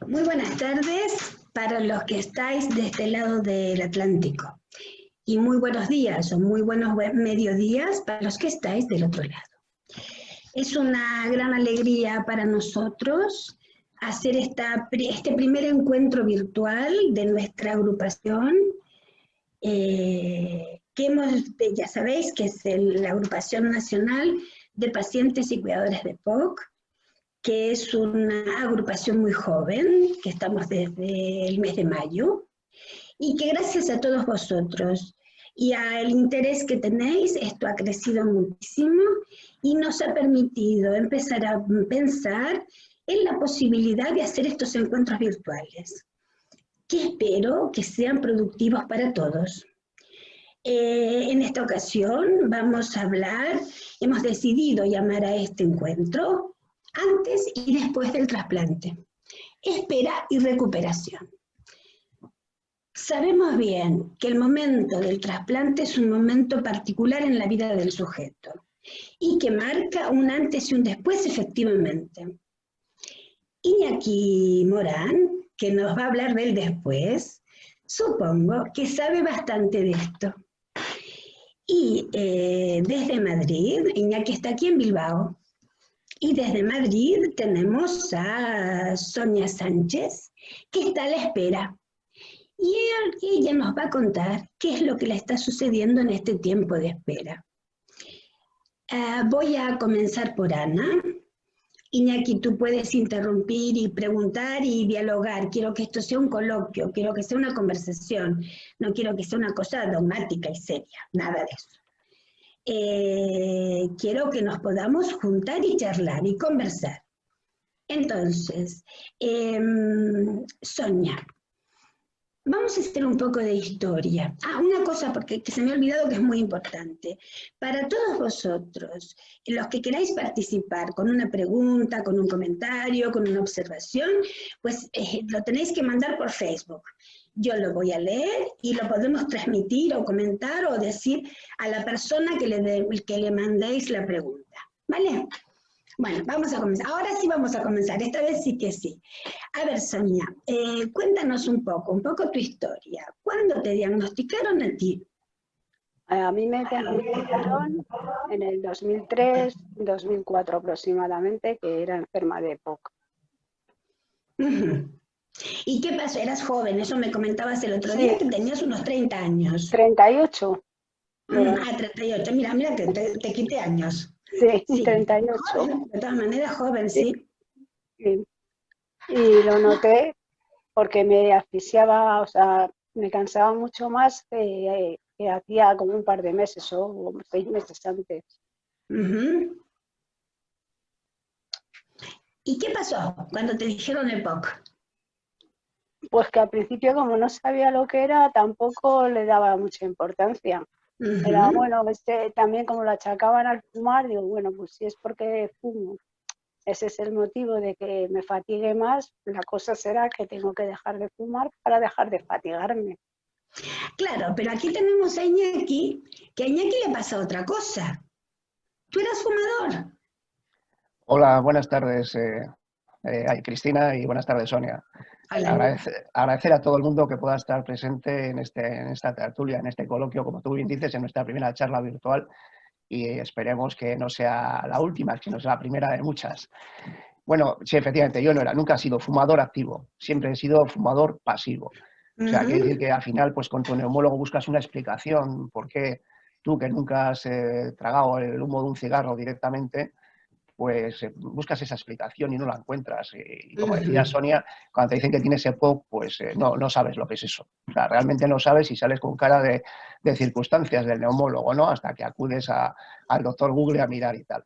Muy buenas tardes para los que estáis de este lado del Atlántico y muy buenos días o muy buenos mediodías para los que estáis del otro lado. Es una gran alegría para nosotros hacer este primer encuentro virtual de nuestra agrupación, ya sabéis que es la Agrupación Nacional de Pacientes y Cuidadores de POC, que es una agrupación muy joven, que estamos desde el mes de mayo, y que gracias a todos vosotros y al interés que tenéis, esto ha crecido muchísimo y nos ha permitido empezar a pensar en la posibilidad de hacer estos encuentros virtuales, que espero que sean productivos para todos. En esta ocasión vamos a hablar, hemos decidido llamar a este encuentro antes y después del trasplante. Espera y recuperación. Sabemos bien que el momento del trasplante es un momento particular en la vida del sujeto y que marca un antes y un después efectivamente. Iñaki Morán, que nos va a hablar del después, supongo que sabe bastante de esto. Y desde Madrid, Iñaki está aquí en Bilbao, y desde Madrid tenemos a Sonia Sánchez, que está a la espera. Y ella nos va a contar qué es lo que le está sucediendo en este tiempo de espera. Voy a comenzar por Ana. Iñaki, tú puedes interrumpir y preguntar y dialogar. Quiero que esto sea un coloquio, quiero que sea una conversación, no quiero que sea una cosa dogmática y seria, nada de eso. Quiero que nos podamos juntar y charlar y conversar. Entonces, Sonia, vamos a hacer un poco de historia. Una cosa porque que se me ha olvidado que es muy importante. Para todos vosotros, los que queráis participar con una pregunta, con un comentario, con una observación, pues lo tenéis que mandar por Facebook. Yo lo voy a leer y lo podemos transmitir o comentar o decir a la persona que le mandéis la pregunta. ¿Vale? Bueno, vamos a comenzar. Ahora sí vamos a comenzar, esta vez sí que sí. A ver, Sonia, cuéntanos un poco tu historia. ¿Cuándo te diagnosticaron a ti? A mí me diagnosticaron en el 2003, 2004 aproximadamente, que era enferma de POC. ¿Y qué pasó? Eras joven, eso me comentabas el otro día, que tenías unos 30 años. 38. 38, mira que te quité años. Sí, 38. Joven, de todas maneras, joven, sí. Y lo noté porque me asfixiaba, o sea, me cansaba mucho más que hacía como un par de meses o 6 meses antes. ¿Y qué pasó cuando te dijeron el POC? Pues que al principio, como no sabía lo que era, tampoco le daba mucha importancia. Era bueno, también como lo achacaban al fumar, digo, bueno, pues si es porque fumo, ese es el motivo de que me fatigue más, la cosa será que tengo que dejar de fumar para dejar de fatigarme. Claro, pero aquí tenemos a Iñaki, que a Iñaki le pasa otra cosa. ¿Tú eras fumador? Hola, buenas tardes, Cristina, y buenas tardes, Sonia. Agradecer a todo el mundo que pueda estar presente en esta tertulia, en este coloquio, como tú bien dices, en nuestra primera charla virtual, y esperemos que no sea la última, sino sea la primera de muchas. Bueno, sí, efectivamente, yo nunca he sido fumador activo, siempre he sido fumador pasivo. O sea, quiere decir que al final, pues con tu neumólogo buscas una explicación por qué tú, que nunca has tragado el humo de un cigarro directamente, pues buscas esa explicación y no la encuentras. Y como decía Sonia, cuando te dicen que tienes EPOC, pues no sabes lo que es eso. O sea, realmente no sabes y sales con cara de circunstancias del neumólogo, ¿no? Hasta que acudes al doctor Google a mirar y tal.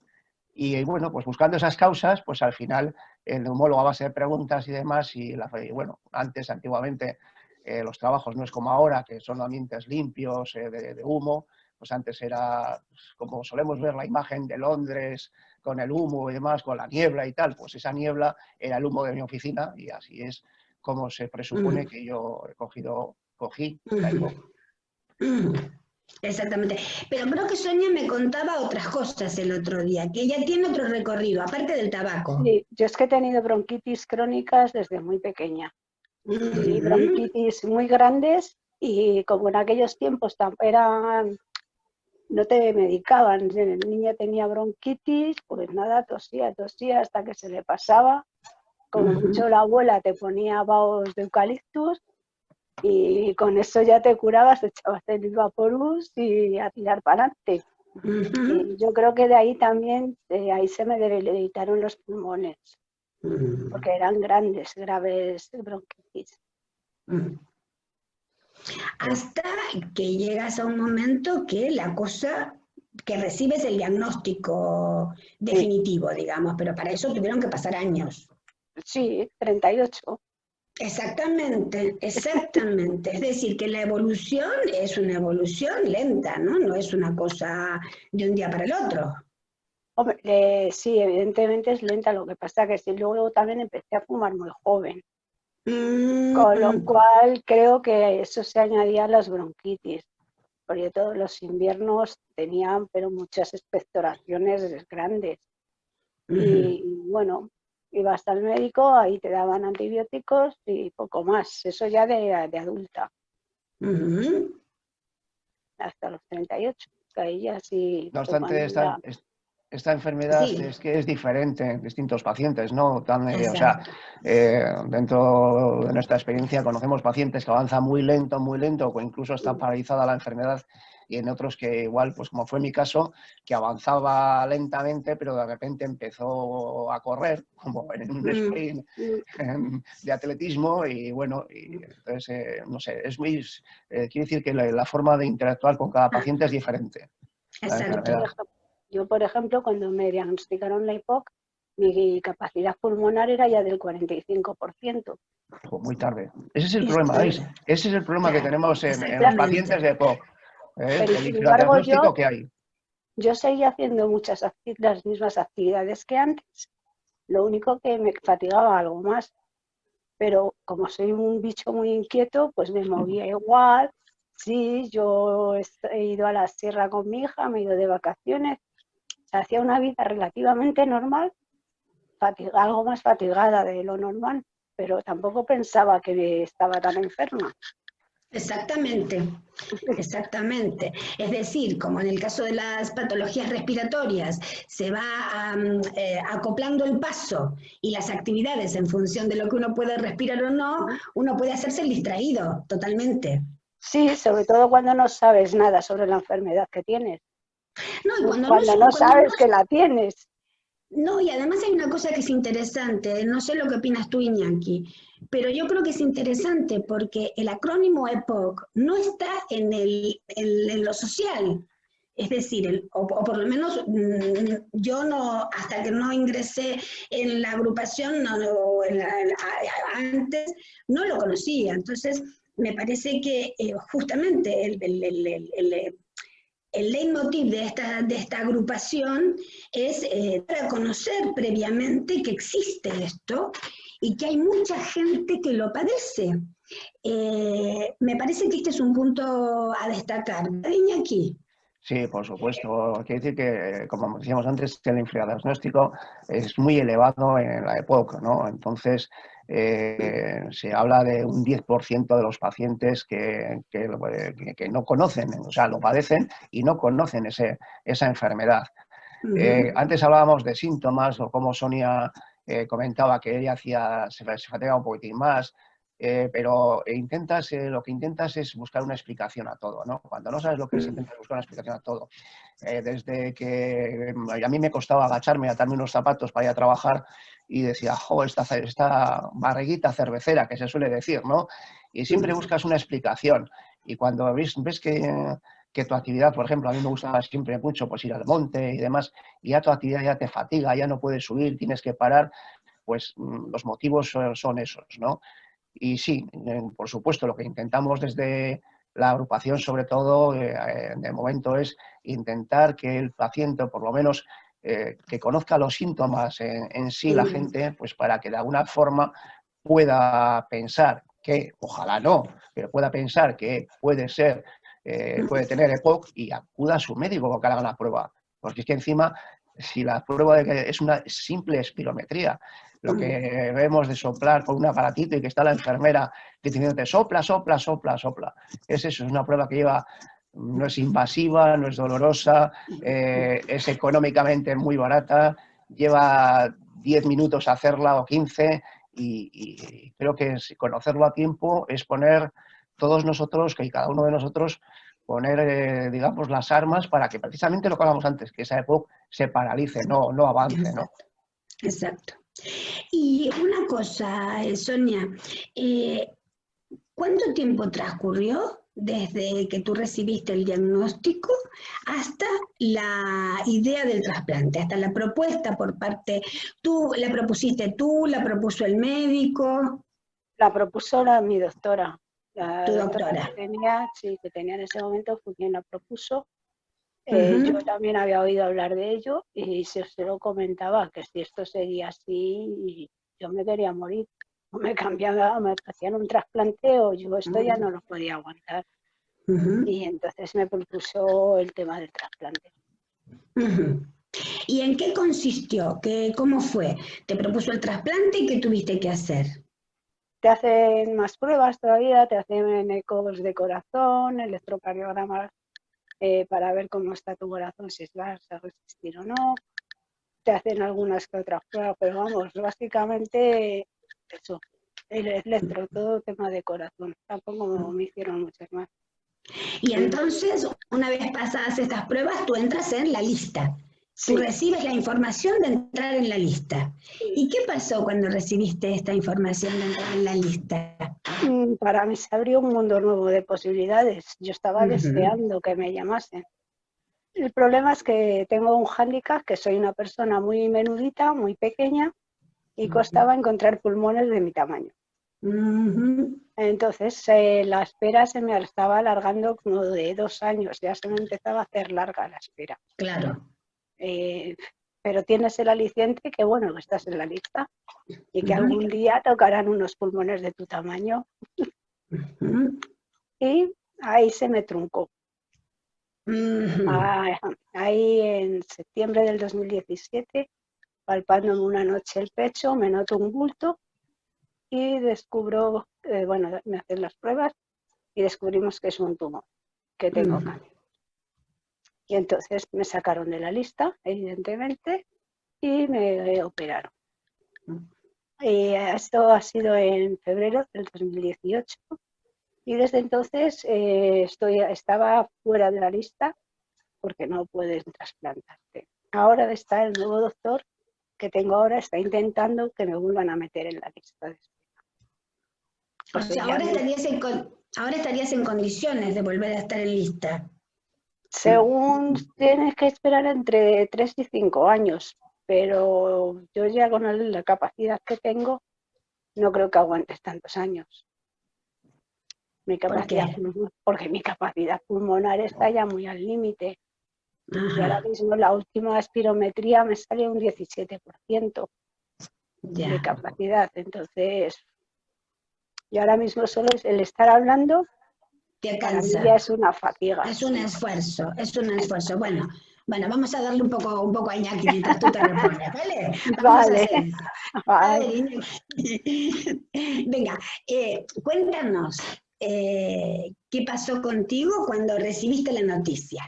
Y bueno, pues buscando esas causas, pues al final el neumólogo a base de preguntas y demás, y bueno, antiguamente, los trabajos no es como ahora, que son ambientes limpios, de humo. Pues antes era, pues, como solemos ver la imagen de Londres, con el humo y demás, con la niebla y tal, pues esa niebla era el humo de mi oficina, y así es como se presupone que yo cogí la EPOC. Exactamente. Pero creo que Sonia me contaba otras cosas el otro día, que ella tiene otro recorrido, aparte del tabaco. Sí, yo es que he tenido bronquitis crónicas desde muy pequeña y bronquitis muy grandes y como en aquellos tiempos eran, no te medicaban, el niño tenía bronquitis, pues nada, tosía, tosía hasta que se le pasaba. Como mucho la abuela te ponía vaos de eucaliptus y con eso ya te curabas, te echabas el Vaporus y a tirar para adelante. Y yo creo que de ahí también, ahí se me debilitaron los pulmones, porque eran grandes, graves bronquitis. Hasta que llegas a un momento que la cosa, que recibes el diagnóstico definitivo, digamos, pero para eso tuvieron que pasar años. Sí, 38. Exactamente, exactamente. Es decir, que la evolución es una evolución lenta, ¿no? No es una cosa de un día para el otro. Hombre, sí, evidentemente es lenta, lo que pasa que sí, luego también empecé a fumar muy joven, con lo cual creo que eso se añadía a las bronquitis, porque todos los inviernos tenían pero muchas expectoraciones grandes. Y bueno, ibas al médico, ahí te daban antibióticos y poco más, eso ya de adulta, hasta los 38, que ahí ya sí. No obstante, esta enfermedad Sí, es que es diferente en distintos pacientes, ¿no? O sea, exacto. dentro de nuestra experiencia conocemos pacientes que avanzan muy lento, o incluso está paralizada la enfermedad, y en otros que igual, pues como fue mi caso, que avanzaba lentamente, pero de repente empezó a correr, como en un sprint de atletismo, y bueno, y entonces, no sé, es muy, quiere decir que la forma de interactuar con cada paciente es diferente. La Exacto. enfermedad. Yo, por ejemplo, cuando me diagnosticaron la EPOC, mi capacidad pulmonar era ya del 45%. Muy tarde. Ese es el problema, ¿veis? Ese es el problema que tenemos en los Exactamente. pacientes de EPOC. Pero El sin embargo, infradiagnóstico que hay. yo seguía haciendo las mismas actividades que antes, lo único que me fatigaba algo más. Pero como soy un bicho muy inquieto, pues me movía igual. Sí, yo he ido a la sierra con mi hija, me he ido de vacaciones, hacía una vida relativamente normal, algo más fatigada de lo normal, pero tampoco pensaba que estaba tan enferma. Exactamente, exactamente. Es decir, como en el caso de las patologías respiratorias, se va acoplando el paso y las actividades en función de lo que uno puede respirar o no, uno puede hacerse el distraído totalmente. Sí, sobre todo cuando no sabes nada sobre la enfermedad que tienes. No, y Cuando no sabes que la tienes. No, y además hay una cosa que es interesante, no sé lo que opinas tú, Iñaki, pero yo creo que es interesante porque el acrónimo EPOC no está en lo social. Es decir, o por lo menos yo no, hasta que no ingresé en la agrupación, antes, no lo conocía. Entonces, me parece que justamente el leitmotiv de esta agrupación es dar a conocer previamente que existe esto y que hay mucha gente que lo padece. Me parece que este es un punto a destacar. Iñaki. Sí, por supuesto. Quiere decir que, como decíamos antes, el infradiagnóstico es muy elevado en la época, ¿no? Entonces, se habla de un 10% de los pacientes que no conocen, o sea, lo padecen y no conocen esa enfermedad. Antes hablábamos de síntomas, o como Sonia comentaba que ella se fatigaba un poquitín más, pero lo que intentas es buscar una explicación a todo, ¿no? Cuando no sabes lo que es, intentas buscar una explicación a todo. Desde que a mí me costaba agacharme, atarme unos zapatos para ir a trabajar y decía, jo, esta barriguita cervecera que se suele decir, ¿no? Y siempre buscas una explicación. Y cuando ves que tu actividad, por ejemplo, a mí me gusta siempre mucho pues ir al monte y demás, y ya tu actividad ya te fatiga, ya no puedes subir, tienes que parar, pues los motivos son esos, ¿no? Y sí, por supuesto, lo que intentamos desde la agrupación, sobre todo, de momento, es intentar que el paciente, por lo menos, que conozca los síntomas en sí, la gente, pues para que de alguna forma pueda pensar que, ojalá no, pero pueda pensar que puede ser puede tener EPOC y acuda a su médico para que le haga la prueba. Porque es que encima, si la prueba de que es una simple espirometría, lo que vemos de soplar con un aparatito y que está la enfermera diciéndote sopla, sopla, sopla, sopla, es eso, es una prueba que lleva, no es invasiva, no es dolorosa, es económicamente muy barata, lleva 10 minutos hacerla o 15 y creo que conocerlo a tiempo es poner todos nosotros, que cada uno de nosotros, poner, digamos, las armas para que precisamente lo que hablamos antes, que esa EPOC se paralice, no avance, ¿no? Exacto. Y una cosa, Sonia, ¿cuánto tiempo transcurrió desde que tú recibiste el diagnóstico hasta la idea del trasplante, hasta la propuesta por parte, la propusiste tú, la propuso el médico? La propuso mi doctora. La Tu doctora doctora. que tenía en ese momento fue quien la propuso. Yo también había oído hablar de ello y se lo comentaba, que si esto seguía así, yo me quería morir. O me cambiaba, me hacían un trasplante o yo esto ya no lo podía aguantar. Y entonces me propuso el tema del trasplante. ¿Y en qué consistió? ¿Cómo fue? ¿Te propuso el trasplante y qué tuviste que hacer? Te hacen más pruebas todavía, te hacen ecos de corazón, electrocardiogramas para ver cómo está tu corazón, si vas a resistir o no. Te hacen algunas que otras pruebas, pero vamos, básicamente eso, el electro, todo tema de corazón. Tampoco me hicieron muchas más. Y entonces, una vez pasadas estas pruebas, tú entras en la lista. Sí. Tú recibes la información de entrar en la lista. Sí. ¿Y qué pasó cuando recibiste esta información de entrar en la lista? Para mí se abrió un mundo nuevo de posibilidades. Yo estaba deseando que me llamasen. El problema es que tengo un hándicap, que soy una persona muy menudita, muy pequeña, y costaba encontrar pulmones de mi tamaño. Entonces la espera se me estaba alargando como de 2 años, ya se me empezaba a hacer larga la espera. Claro. Pero tienes el aliciente que bueno, que estás en la lista y que algún día tocarán unos pulmones de tu tamaño. Y ahí se me truncó. Ahí en septiembre del 2017, palpándome una noche el pecho, me noto un bulto y descubro, me hacen las pruebas y descubrimos que es un tumor, que tengo cáncer. Y entonces me sacaron de la lista, evidentemente, y me operaron. Y esto ha sido en febrero del 2018 y desde entonces estaba fuera de la lista porque no puedes trasplantarte. Ahora está el nuevo doctor que tengo ahora, está intentando que me vuelvan a meter en la lista de espera. O sea, ahora estarías en condiciones de volver a estar en lista. Según tienes que esperar entre 3 y 5 años, pero yo ya con la capacidad que tengo, no creo que aguantes tantos años. Porque mi capacidad pulmonar está ya muy al límite. Y ahora mismo la última espirometría me sale un 17% de capacidad. Entonces, y ahora mismo solo es el estar hablando, te para cansa. mí ya es una fatiga. Es un esfuerzo, es un esfuerzo. Bueno, vamos a darle un poco a Iñaki mientras tú te repones, ¿vale? Vamos a hacer eso. Vale. Venga, cuéntanos, ¿qué pasó contigo cuando recibiste la noticia?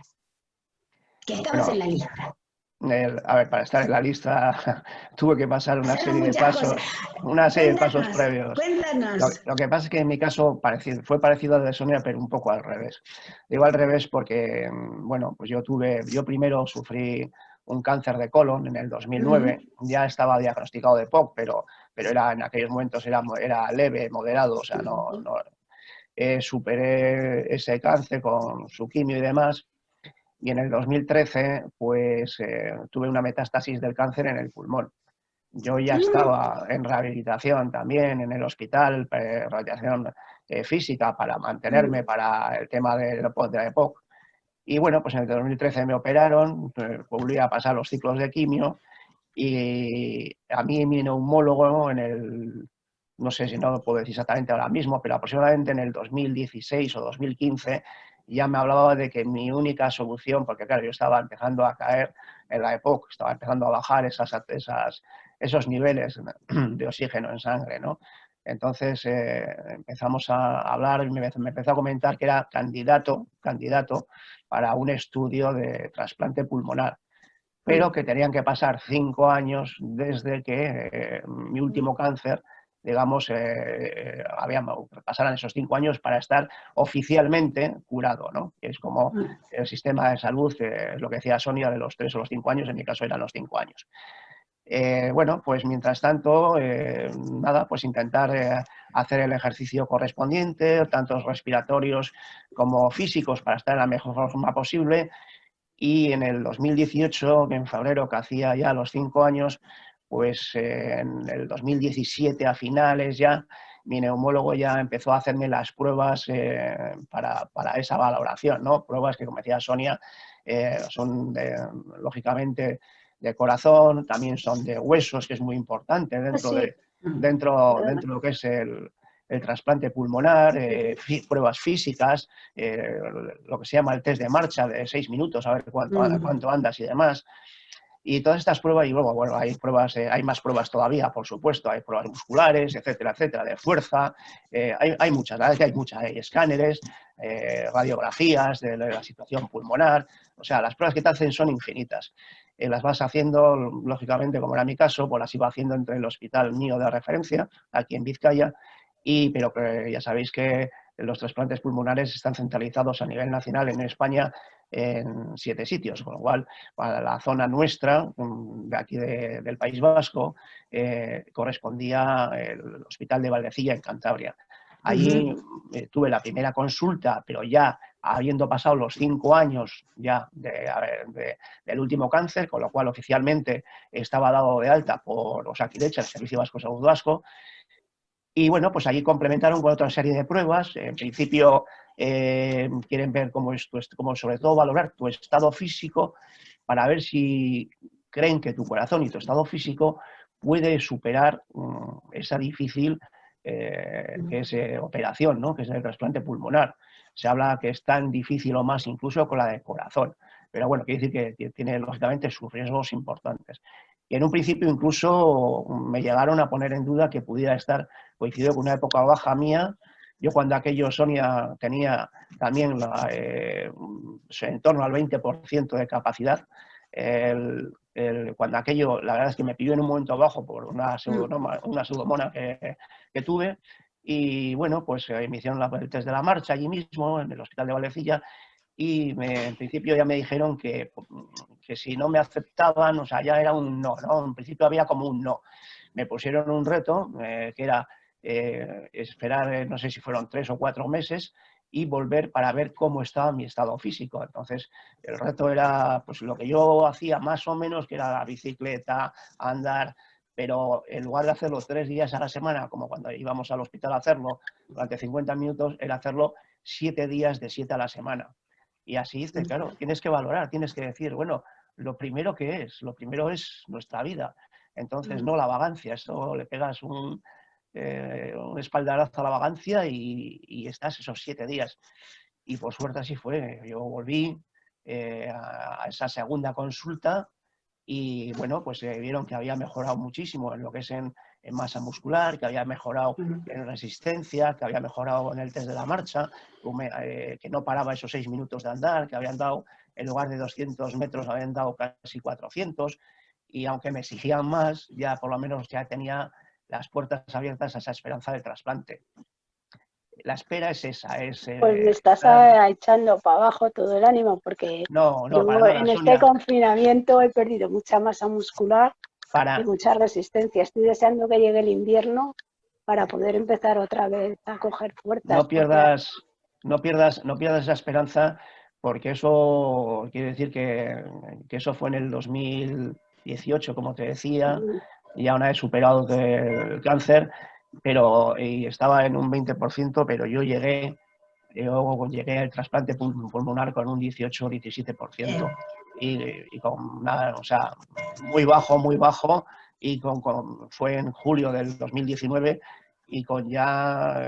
Que estabas en la lista. A ver, para estar en la lista tuve que pasar una serie de pasos previos. Cuéntanos. Lo que pasa es que en mi caso fue parecido al de Sonia, pero un poco al revés. Digo al revés porque, bueno, pues yo primero sufrí un cáncer de colon en el 2009, ya estaba diagnosticado de POC, pero era, en aquellos momentos era leve, moderado, o sea, superé ese cáncer con su quimio y demás. Y en el 2013, pues tuve una metástasis del cáncer en el pulmón. Yo ya estaba en rehabilitación también en el hospital, rehabilitación física para mantenerme para el tema de la EPOC. Y bueno, pues en el 2013 me operaron, volví a pasar los ciclos de quimio y a mí mi neumólogo no sé si no lo puedo decir exactamente ahora mismo, pero aproximadamente en el 2016 o 2015 ya me hablaba de que mi única solución, porque claro, yo estaba empezando a caer en la EPOC, estaba empezando a bajar esos niveles de oxígeno en sangre, ¿no? Entonces empezamos a hablar y me empezó a comentar que era candidato para un estudio de trasplante pulmonar, pero que tenían que pasar 5 años desde que mi último cáncer, digamos, pasaran esos 5 años para estar oficialmente curado, ¿no? Que es como el sistema de salud, lo que decía Sonia, de los 3 o los 5 años, en mi caso eran los 5 años. Bueno, pues mientras tanto, nada, pues intentar hacer el ejercicio correspondiente, tanto respiratorios como físicos, para estar en la mejor forma posible. Y en el 2018, en febrero, que hacía ya los 5 años, pues en el 2017 a finales ya, mi neumólogo ya empezó a hacerme las pruebas para esa valoración, ¿no? Pruebas que, como decía Sonia, son lógicamente de corazón, también son de huesos, que es muy importante dentro de lo que es el trasplante pulmonar, pruebas físicas, lo que se llama el test de marcha de 6 minutos, a ver cuánto andas y demás. Y todas estas pruebas, y luego, bueno, hay pruebas, hay más pruebas todavía, por supuesto, hay pruebas musculares, etcétera, etcétera, de fuerza, hay muchas, la verdad que hay muchas, hay escáneres, radiografías de la situación pulmonar, o sea, las pruebas que te hacen son infinitas. Las vas haciendo, lógicamente, como era mi caso, pues las iba haciendo entre el hospital mío de referencia, aquí en Vizcaya, pero que ya sabéis que los trasplantes pulmonares están centralizados a nivel nacional en España en 7 sitios, con lo cual para la zona nuestra, de aquí del País Vasco, correspondía el Hospital de Valdecilla en Cantabria. Allí tuve la primera consulta, pero ya habiendo pasado los 5 años ya del último cáncer, con lo cual oficialmente estaba dado de alta por Osakidetza, el Servicio Vasco de Salud Vasco. Y bueno, pues allí complementaron con otra serie de pruebas. En principio quieren ver cómo sobre todo valorar tu estado físico para ver si creen que tu corazón y tu estado físico puede superar esa difícil que es operación, ¿no? Que es el trasplante pulmonar. Se habla que es tan difícil o más incluso con la de corazón. Pero bueno, quiere decir que tiene lógicamente sus riesgos importantes. Y en un principio incluso me llegaron a poner en duda que pudiera estar coincidió con una época baja mía. Yo cuando aquello, Sonia, tenía también en torno al 20% de capacidad. Cuando aquello, la verdad es que me pilló en un momento bajo por una pseudomona que tuve. Y bueno, pues me hicieron el test de la marcha allí mismo, en el Hospital de Valdecilla. Y en principio ya me dijeron que si no me aceptaban, o sea, ya era un no, ¿no? En principio había como un no. Me pusieron un reto que era esperar, no sé si fueron 3 o 4 meses y volver para ver cómo estaba mi estado físico. Entonces, el reto era pues lo que yo hacía más o menos, que era la bicicleta, andar, pero en lugar de hacerlo 3 días a la semana, como cuando íbamos al hospital a hacerlo durante 50 minutos, era hacerlo 7 días de 7 a la semana. Y así dice, claro, tienes que valorar, tienes que decir, bueno, lo primero es nuestra vida. Entonces, no la vagancia, esto le pegas un espaldarazo a la vagancia y estás esos 7 días. Y por suerte así fue. Yo volví a esa segunda consulta y bueno, pues vieron que había mejorado muchísimo en lo que es en masa muscular, que había mejorado en resistencia, que había mejorado en el test de la marcha, que no paraba esos 6 minutos de andar, que habían dado, en lugar de 200 metros, habían dado casi 400, y aunque me exigían más, ya por lo menos ya tenía las puertas abiertas a esa esperanza de trasplante. La espera es esa. Pues me estás echando para abajo todo el ánimo, porque no, yo para nada, en Sonia. este confinamiento he perdido mucha masa muscular y mucha resistencia. Estoy deseando que llegue el invierno para poder empezar otra vez a coger fuerzas. No pierdas esa esperanza, porque eso quiere decir que eso fue en el 2018, como te decía, ya una vez superado el cáncer, y estaba en un 20%, pero yo llegué al trasplante pulmonar con un 18 o 17%. Y con nada, o sea, muy bajo, y fue en julio del 2019, y con ya,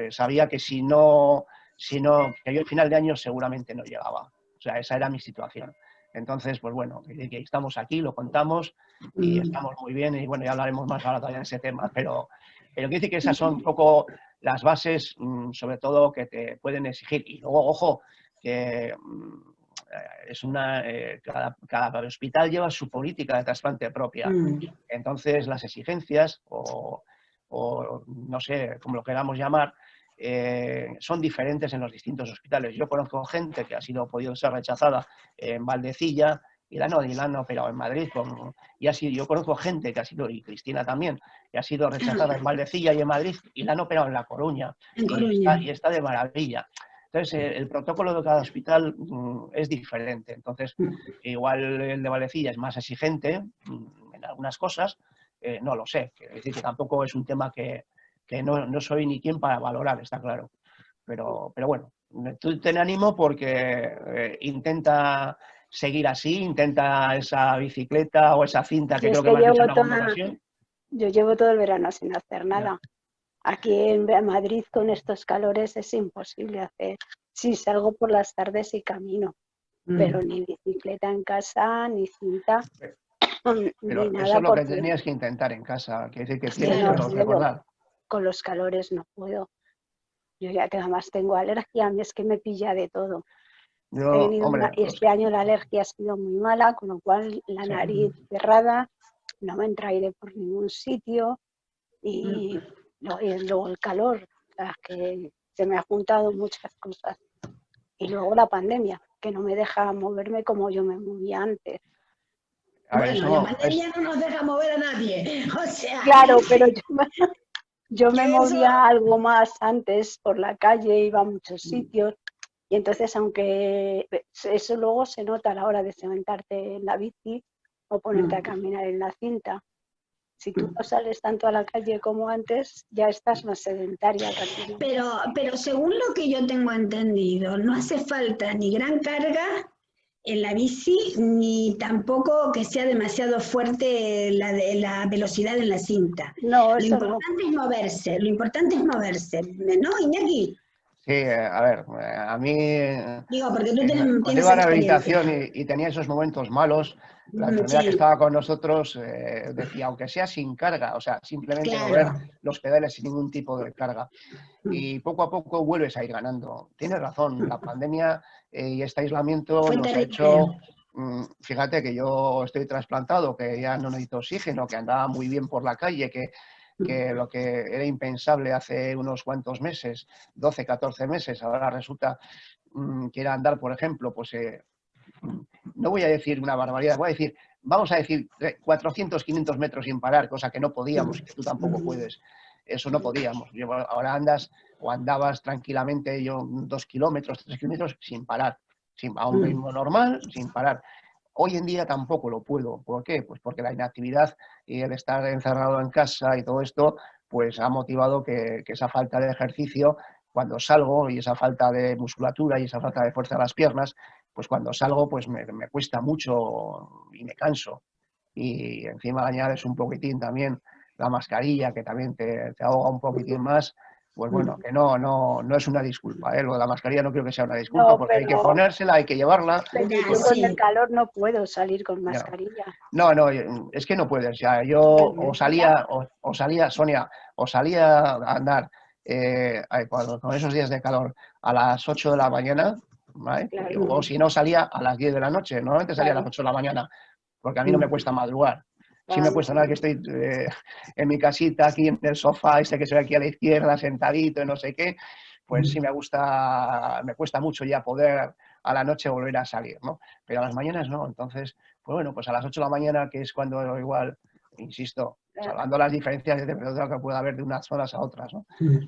sabía que si no sino que yo al final de año seguramente no llegaba. O sea, esa era mi situación. Entonces, pues bueno, que estamos aquí, lo contamos y estamos muy bien y bueno, ya hablaremos más ahora todavía de ese tema, pero quiero decir que esas son un poco las bases, sobre todo, que te pueden exigir. Y luego, ojo, que es cada hospital lleva su política de trasplante propia. Entonces, las exigencias o no sé, como lo queramos llamar, son diferentes en los distintos hospitales. Yo conozco gente que ha podido ser rechazada en Valdecilla y la han operado en Madrid. Yo conozco gente que ha sido, y Cristina también, que ha sido rechazada en Valdecilla y en Madrid y la han operado en La Coruña. Y está de maravilla. Entonces, el protocolo de cada hospital es diferente. Entonces, igual el de Valdecilla es más exigente en algunas cosas, no lo sé. Es decir, que tampoco es un tema que no soy ni quien para valorar, está claro. Pero bueno, tú ten ánimo porque intenta seguir así, intenta esa bicicleta o esa cinta que creo que me has dicho en alguna ocasión. Yo llevo todo el verano sin hacer nada. Aquí en Madrid con estos calores es imposible hacer. Sí, salgo por las tardes y camino, pero ni bicicleta en casa, ni cinta, pero ni nada. Eso es lo que tenías que intentar en casa, que decir que tienes que recordar. Con los calores no puedo. Yo ya además tengo alergia, a mí es que me pilla de todo. Este año la alergia ha sido muy mala, con lo cual la nariz cerrada, no me entra aire por ningún sitio y luego el calor, o sea, que se me ha juntado muchas cosas. Y luego la pandemia, que no me deja moverme como yo me movía antes. Bueno, la pandemia no nos deja mover a nadie, o sea... Claro, pero yo me movía algo más antes por la calle, iba a muchos sitios y entonces aunque eso luego se nota a la hora de sentarte en la bici o ponerte a caminar en la cinta. Si tú no sales tanto a la calle como antes, ya estás más sedentaria. Pero según lo que yo tengo entendido, no hace falta ni gran carga en la bici, ni tampoco que sea demasiado fuerte la velocidad en la cinta. No, lo importante es moverse, ¿no, Iñaki? Sí, a ver, a mí... Digo, porque tú cuando iba a rehabilitación y tenía esos momentos malos, la enfermera que estaba con nosotros decía, aunque sea sin carga, o sea, simplemente mover los pedales sin ningún tipo de carga. Y poco a poco vuelves a ir ganando. Tienes razón, la pandemia y este aislamiento nos ha hecho... Fíjate que yo estoy trasplantado, que ya no necesito oxígeno, que andaba muy bien por la calle, que lo que era impensable hace unos cuantos meses, 12, 14 meses, ahora resulta que era andar, por ejemplo, pues no voy a decir una barbaridad, vamos a decir 400, 500 metros sin parar, cosa que no podíamos y que tú tampoco puedes. Eso no podíamos. Ahora andas o andabas tranquilamente 2 kilómetros, 3 kilómetros sin parar, a un ritmo normal, sin parar. Hoy en día tampoco lo puedo. ¿Por qué? Pues porque la inactividad y el estar encerrado en casa y todo esto, pues ha motivado que esa falta de ejercicio, cuando salgo, y esa falta de musculatura y esa falta de fuerza de las piernas, pues cuando salgo pues me cuesta mucho y me canso. Y encima añades un poquitín también la mascarilla, que también te ahoga un poquitín más. Pues bueno, que no es una disculpa, ¿eh? Lo de la mascarilla no creo que sea una disculpa, porque hay que ponérsela, hay que llevarla. Pero yo con el calor no puedo salir con mascarilla. No, es que no puedes. Ya. Yo o salía, Sonia, o salía a andar con esos días de calor a las 8 de la mañana, ¿vale? Claro. O si no, salía a las 10 de la noche. Normalmente salía a las 8 de la mañana, porque a mí no me cuesta madrugar. Sí me cuesta nada que estoy en mi casita, aquí en el sofá, que se ve aquí a la izquierda, sentadito y no sé qué, pues sí me cuesta mucho ya poder a la noche volver a salir, ¿no? Pero a las mañanas no, entonces, pues bueno, pues a las 8 de la mañana, que es cuando igual, insisto, salvando las diferencias de temperatura que puede haber de unas horas a otras, ¿no?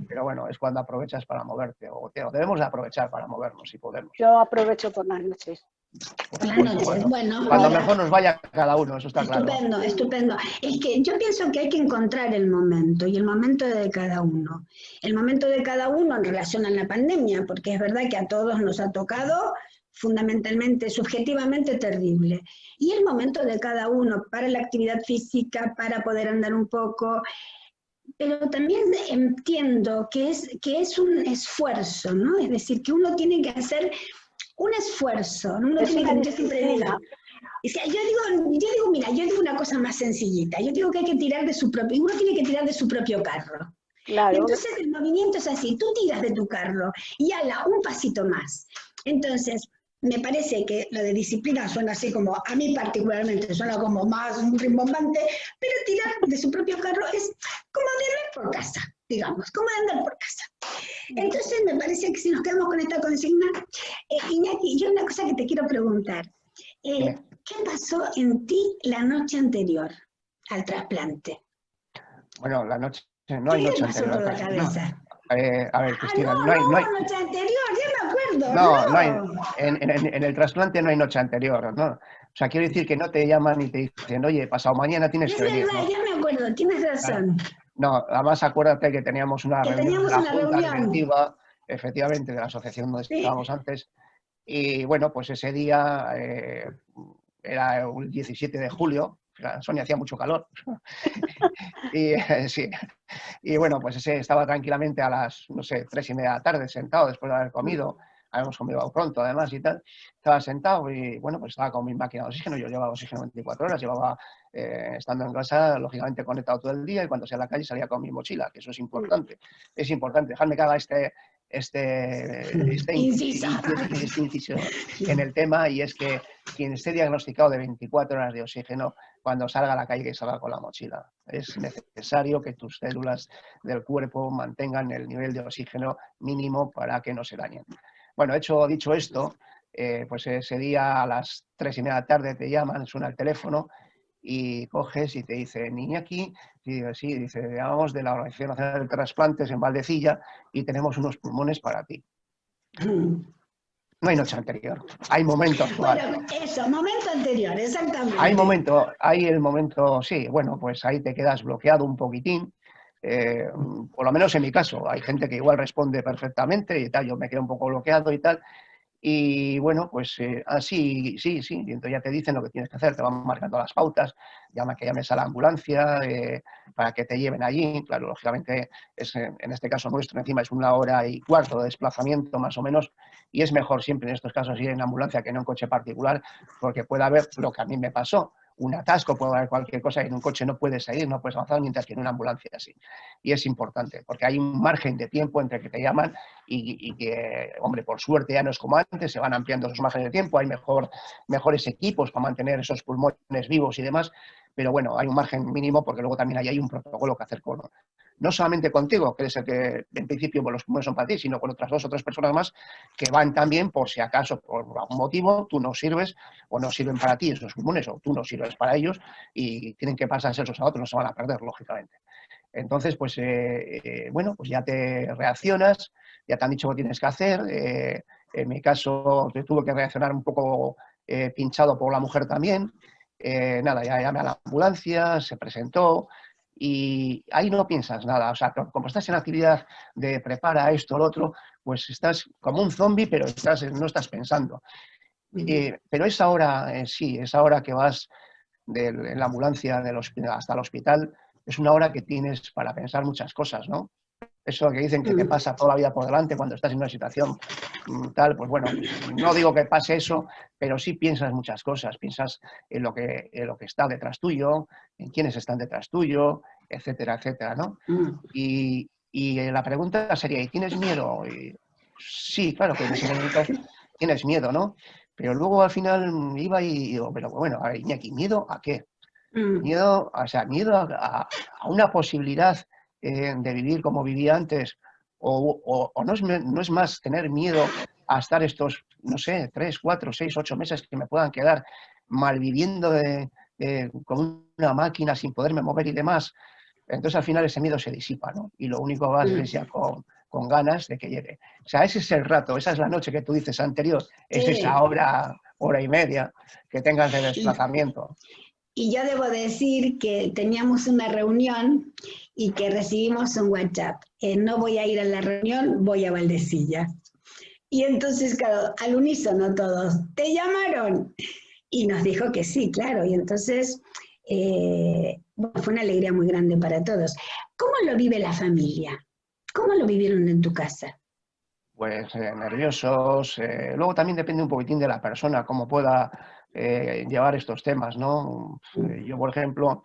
Pero bueno, es cuando aprovechas para moverte, o debemos de aprovechar para movernos si podemos. Yo aprovecho por las noches. Bueno, cuando mejor nos vaya cada uno, eso está estupendo, claro. Estupendo. Es que yo pienso que hay que encontrar el momento y el momento de cada uno. El momento de cada uno en relación a la pandemia, porque es verdad que a todos nos ha tocado fundamentalmente, subjetivamente terrible. Y el momento de cada uno para la actividad física, para poder andar un poco. pero también entiendo que es un esfuerzo, ¿no? Es decir, que uno tiene que hacer un esfuerzo, ¿no? Uno tiene que, yo siempre digo, o sea, yo digo, mira, yo digo una cosa más sencillita, yo digo que hay que tirar de su propio, uno tiene que tirar de su propio carro. Claro. Entonces el movimiento es así, tú tiras de tu carro y ala, un pasito más. Entonces, me parece que lo de disciplina suena así como, a mí particularmente suena como más rimbombante, pero tirar de su propio carro es como de andar por casa, digamos, como de andar por casa. Entonces me parece que si nos quedamos con esta consigna, Iñaki, yo una cosa que te quiero preguntar, ¿qué pasó en ti la noche anterior al trasplante? Bueno, la noche, no hay noche anterior. ¿Qué le pasó por la cabeza? A ver, Cristina, no hay noche anterior, ya me acuerdo. No hay, en el trasplante no hay noche anterior, ¿no? O sea, quiero decir que no te llaman y te dicen, oye, pasado mañana tienes que venir. Es verdad, ¿no? ya me acuerdo, tienes razón. No, además acuérdate que teníamos una reunión de la Junta Directiva, efectivamente, de la asociación donde estábamos antes, y bueno, pues ese día era el 17 de julio, Sonia, hacía mucho calor, y sí, y bueno, pues ese estaba tranquilamente a las, no sé, 3:30 de la tarde sentado después de haber comido, habíamos comido pronto además y tal, estaba sentado y bueno, pues estaba con mi máquina de oxígeno, yo llevaba oxígeno 24 horas, llevaba estando en casa, lógicamente conectado todo el día y cuando salía a la calle salía con mi mochila, que eso es importante, dejadme que haga este inciso en el tema, y es que quien esté diagnosticado de 24 horas de oxígeno, cuando salga a la calle, que salga con la mochila. Es necesario que tus células del cuerpo mantengan el nivel de oxígeno mínimo para que no se dañen. Bueno, dicho esto, pues ese día a las 3:30 de la tarde te llaman, suena el teléfono y coges y te dicen, Iñaki, y sí, dice, llamamos de la Organización Nacional de Trasplantes en Valdecilla y tenemos unos pulmones para ti. No hay noche anterior, hay momento actual. Bueno, eso, momento anterior, exactamente. Hay el momento, sí, bueno, pues ahí te quedas bloqueado un poquitín, por lo menos en mi caso, hay gente que igual responde perfectamente y tal, yo me quedo un poco bloqueado y tal, y bueno, pues así, sí, y entonces ya te dicen lo que tienes que hacer, te van marcando las pautas, que llames a la ambulancia para que te lleven allí, claro, lógicamente en este caso nuestro encima es 1:15 de desplazamiento más o menos, y es mejor siempre en estos casos ir en ambulancia que no en coche particular, porque puede haber lo que a mí me pasó, un atasco, puede haber cualquier cosa y en un coche no puedes seguir, no puedes avanzar, mientras que en una ambulancia sí. Y es importante, porque hay un margen de tiempo entre que te llaman y que, hombre, por suerte ya no es como antes, se van ampliando esos márgenes de tiempo, hay mejores equipos para mantener esos pulmones vivos y demás, pero bueno, hay un margen mínimo porque luego también hay un protocolo que hacer no solamente contigo, que es el que en principio los pulmones son para ti, sino con otras 2 o 3 personas más que van también por si acaso, por algún motivo, tú no sirves o no sirven para ti esos pulmones o tú no sirves para ellos y tienen que pasarse esos a otros, no se van a perder, lógicamente. Entonces, pues bueno, pues ya te reaccionas, ya te han dicho lo que tienes que hacer. En mi caso, tuve que reaccionar un poco pinchado por la mujer también. Nada, ya llamé a la ambulancia, se presentó y ahí no piensas nada. O sea, como estás en actividad de prepara esto, lo otro, pues estás como un zombie, pero no estás pensando. Pero esa hora, sí, esa hora que vas en la ambulancia hasta el hospital, es una hora que tienes para pensar muchas cosas, ¿no? Eso que dicen que te pasa toda la vida por delante cuando estás en una situación tal, pues bueno, no digo que pase eso, pero sí piensas muchas cosas, piensas en lo que está detrás tuyo, en quiénes están detrás tuyo, etcétera, etcétera, ¿no? Y la pregunta sería, ¿y tienes miedo? Sí, claro que en ese momento tienes miedo, ¿no? Pero luego al final iba y digo, pero bueno, a ver, Iñaki, ¿miedo a qué? Miedo, o sea, miedo a una posibilidad de vivir como vivía antes, o no es más tener miedo a estar estos, no sé, 3, 4, 6, 8 meses que me puedan quedar malviviendo con una máquina sin poderme mover y demás. Entonces al final ese miedo se disipa, ¿no? Y lo único que vas es ya con ganas de que llegue. O sea, ese es el rato, esa es la noche que tú dices anterior, es esa hora y media que tengas de desplazamiento. Y yo debo decir que teníamos una reunión y que recibimos un WhatsApp. No voy a ir a la reunión, voy a Valdecilla. Y entonces, claro, al unísono todos, ¿te llamaron? Y nos dijo que sí, claro. Y entonces bueno, fue una alegría muy grande para todos. ¿Cómo lo vive la familia? ¿Cómo lo vivieron en tu casa? Pues nerviosos. Luego también depende un poquitín de la persona, cómo pueda llevar estos temas, ¿no? Yo, por ejemplo,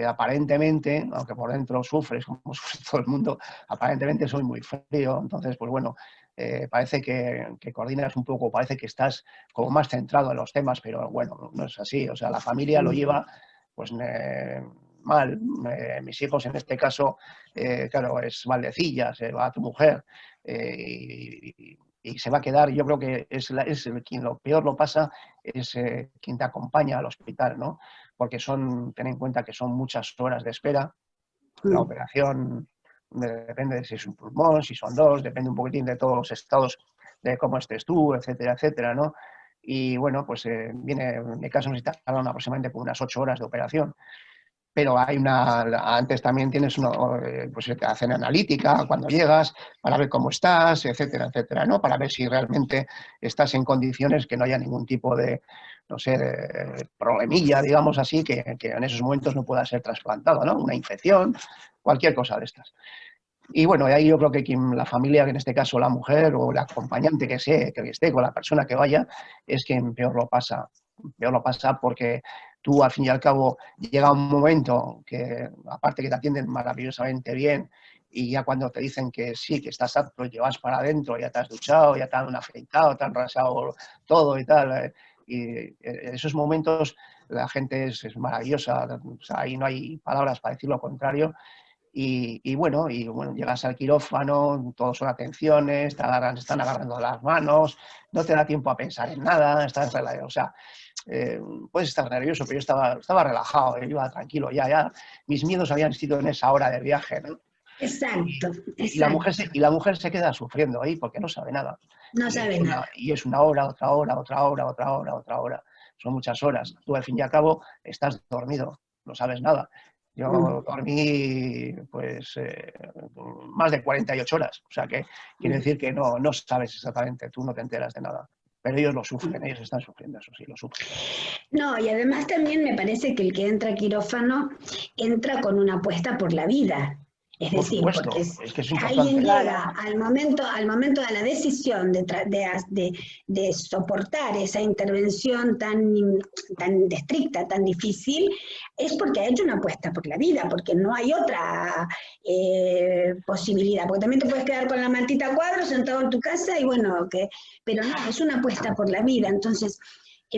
aparentemente, aunque por dentro sufres, como sufre todo el mundo, aparentemente soy muy frío. Entonces, pues bueno, parece que coordinas un poco, parece que estás como más centrado en los temas, pero bueno, no es así. O sea, la familia lo lleva pues mal. Mis hijos en este caso, claro, es Valdecilla, se va a tu mujer y se va a quedar. Yo creo que es quien lo peor lo pasa, es quien te acompaña al hospital, ¿no? Porque ten en cuenta que son muchas horas de espera. La operación depende de si es un pulmón, si son dos, depende un poquitín de todos los estados, de cómo estés tú, etcétera, etcétera, ¿no? Y bueno, pues en mi caso nos tardaron aproximadamente por unas 8 horas de operación. Pero antes también tienes pues te hacen analítica cuando llegas para ver cómo estás, etcétera, etcétera, ¿no? Para ver si realmente estás en condiciones, que no haya ningún tipo de, no sé, de problemilla, digamos así, que en esos momentos no pueda ser trasplantado, ¿no? Una infección, cualquier cosa de estas. Y bueno, ahí yo creo que la familia, que en este caso la mujer o el acompañante que esté con la persona que vaya, es quien peor lo pasa. Peor lo pasa porque tú, al fin y al cabo, llega un momento que, aparte que te atienden maravillosamente bien, y ya cuando te dicen que sí, que estás apto, llevas para adentro, ya te has duchado, ya te han afeitado, te han rasado todo y tal. Y en esos momentos la gente es maravillosa, o sea, ahí no hay palabras para decir lo contrario. Y bueno, llegas al quirófano, todos son atenciones, te están agarrando las manos, no te da tiempo a pensar en nada, o sea, puedes estar nervioso, pero yo estaba relajado, iba tranquilo, ya mis miedos habían sido en esa hora de viaje, ¿no? Exacto, Y exacto. la mujer se queda sufriendo ahí porque no sabe nada. No sabe nada. Y es una hora, otra hora, otra hora, otra hora, otra hora. Son muchas horas. Tú, al fin y al cabo, estás dormido, no sabes nada. Yo dormí pues más de 48 horas, o sea que quiere decir que no sabes exactamente, tú no te enteras de nada. Pero ellos lo sufren, ellos están sufriendo, eso sí, lo sufren. No, y además también me parece que el que entra a quirófano entra con una apuesta por la vida. Es Por decir, supuesto, porque es que es alguien importante. llega al momento de la decisión de soportar esa intervención tan estricta, tan difícil, es porque ha hecho una apuesta por la vida, porque no hay otra posibilidad. Porque también te puedes quedar con la mantita a cuadro sentado en tu casa y bueno, pero no, es una apuesta por la vida. Entonces,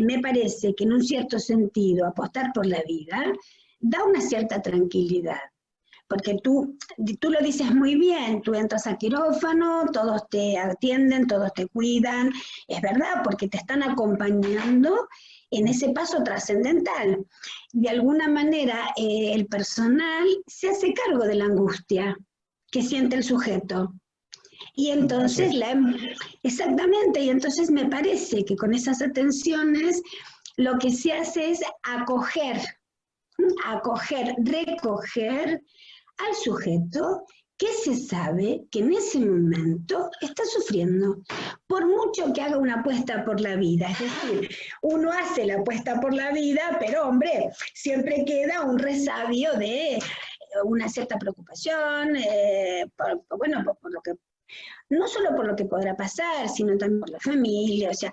me parece que en un cierto sentido apostar por la vida da una cierta tranquilidad. Porque tú lo dices muy bien, tú entras al quirófano, todos te atienden, todos te cuidan, es verdad, porque te están acompañando en ese paso trascendental. De alguna manera, el personal se hace cargo de la angustia que siente el sujeto. Y entonces, exactamente, y entonces me parece que con esas atenciones lo que se hace es acoger, recoger al sujeto que se sabe que en ese momento está sufriendo, por mucho que haga una apuesta por la vida. Es decir, uno hace la apuesta por la vida, pero hombre, siempre queda un resabio de una cierta preocupación, por lo que, no solo por lo que podrá pasar, sino también por la familia, o sea,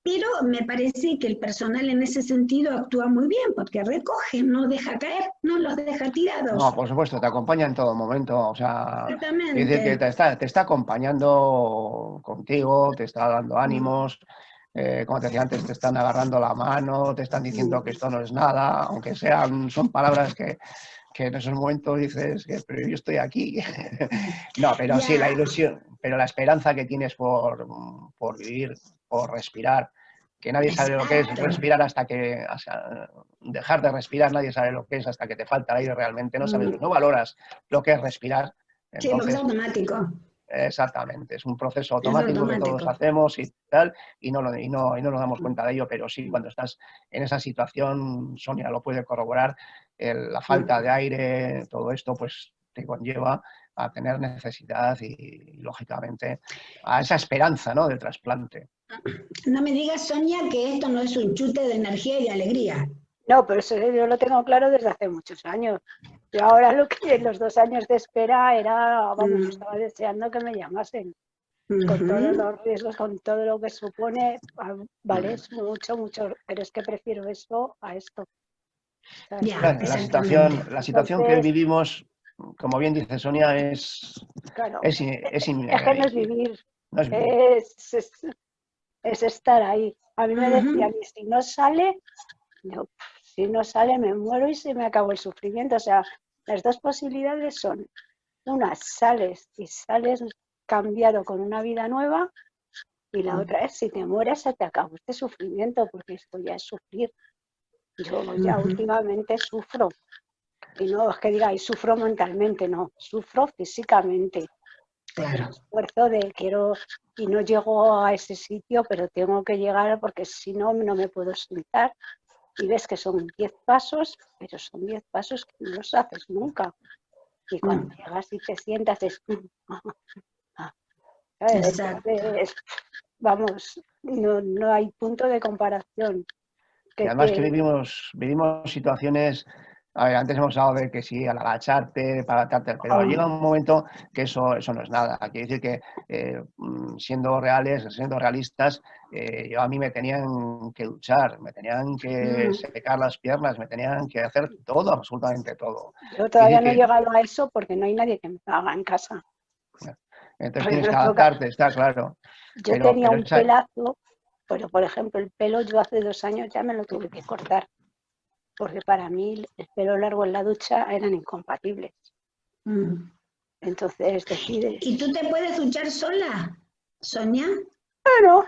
pero me parece que el personal en ese sentido actúa muy bien, porque recoge, no deja caer, no los deja tirados. No, por supuesto, te acompaña en todo momento. O sea, es decir, que Exactamente. te está acompañando contigo, te está dando ánimos. Como te decía antes, te están agarrando la mano, te están diciendo que esto no es nada, aunque son palabras que en esos momentos dices que pero yo estoy aquí. No, pero sí, la ilusión, pero la esperanza que tienes por vivir, por respirar, que nadie sabe lo que es respirar dejar de respirar, nadie sabe lo que es hasta que te falta el aire realmente, no sabes, no valoras lo que es respirar. Sí, porque es Entonces, automático. exactamente, es un proceso Es automático que todos automático. hacemos y tal, y no nos damos cuenta de ello, pero sí, cuando estás en esa situación, Sonia lo puede corroborar, la falta de aire, todo esto, pues te conlleva a tener necesidad y lógicamente, a esa esperanza, ¿no?, del trasplante. No me digas, Sonia, que esto no es un chute de energía y de alegría. No, pero eso yo lo tengo claro desde hace muchos años. Yo ahora lo que en los 2 años de espera era, vamos, yo estaba deseando que me llamasen. Con todos los riesgos, con todo lo que supone, vale, es mucho, mucho, pero es que prefiero eso a esto. Ya, La exactamente. situación que hoy Entonces, vivimos, como bien dice Sonia, claro, es, es que no es vivir, no es vivir. es estar ahí. A mí me decían, Ujú. y si no sale, yo, si no sale me muero y se me acabó el sufrimiento. O sea, las dos posibilidades son, una, sales y sales cambiado con una vida nueva, y la otra es, si te mueres se te acabó este sufrimiento, porque esto ya es sufrir. Yo ya últimamente sufro, y no es que diga, y sufro mentalmente, no, sufro físicamente. El Claro. esfuerzo de quiero, y no llego a ese sitio, pero tengo que llegar porque si no, no me puedo sentar. Y ves que son 10 pasos, pero son 10 pasos que no los haces nunca. Y cuando llegas y te sientas, es, ¿sabes? Exacto. Entonces, vamos, no hay punto de comparación. Y Que además que te, vivimos situaciones, a ver, antes hemos hablado de que sí, al agacharte, para atarte, pero llega un momento que eso no es nada. Quiere decir que siendo realistas, a mí me tenían que duchar, me tenían que secar las piernas, me tenían que hacer todo, absolutamente todo. yo Quiere todavía no he decir que llegado a eso porque no hay nadie que me lo haga en casa. entonces Porque tienes que me toca. adaptarte, está claro. Yo tenía Pero un pelazo, pero por ejemplo el pelo yo hace 2 años ya me lo tuve que cortar, porque para mí el pelo largo en la ducha eran incompatibles. Entonces decides, ¿Y tú te puedes duchar sola, Sonia? bueno,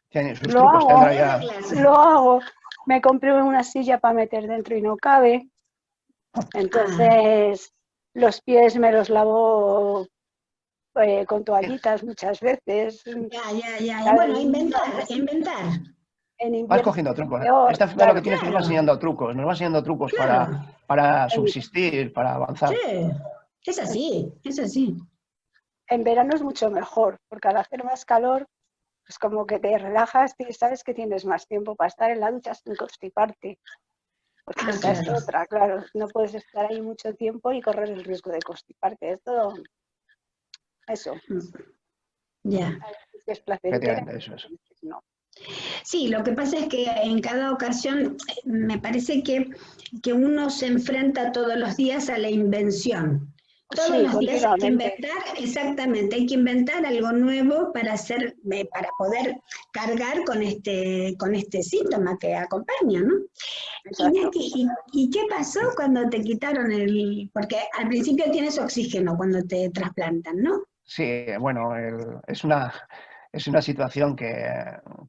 tiene sus lo trucos, hago, tendrá ya. lo hago. Me compré una silla para meter dentro y no cabe. Ah, Entonces los pies me los lavo con toallitas muchas veces. ya. Claro, Bueno, inventar, inventar. en Vas invierno cogiendo trucos. peor, Esta final lo claro. que tienes que nos va enseñando trucos, nos va enseñando trucos Claro, para En, subsistir, para avanzar. sí, es así, es así. en verano es mucho mejor, porque al hacer más calor es como que te relajas y sabes que tienes más tiempo para estar en la ducha sin constiparte. Porque Ah, esa es claro. otra, claro, no puedes estar ahí mucho tiempo y correr el riesgo de constiparte. Es todo eso. Ya. A veces es placentera, Efectivamente, eso es. a veces no. Sí, lo que pasa es que en cada ocasión me parece que uno se enfrenta todos los días a la invención. Todos Sí, los días hay que continuamente. inventar, exactamente, hay que inventar algo nuevo para hacer, para poder cargar con este síntoma que acompaña, ¿no? Exacto. Iñaki, ¿y qué pasó cuando te quitaron porque al principio tienes oxígeno cuando te trasplantan, ¿no? Sí, bueno, es una situación que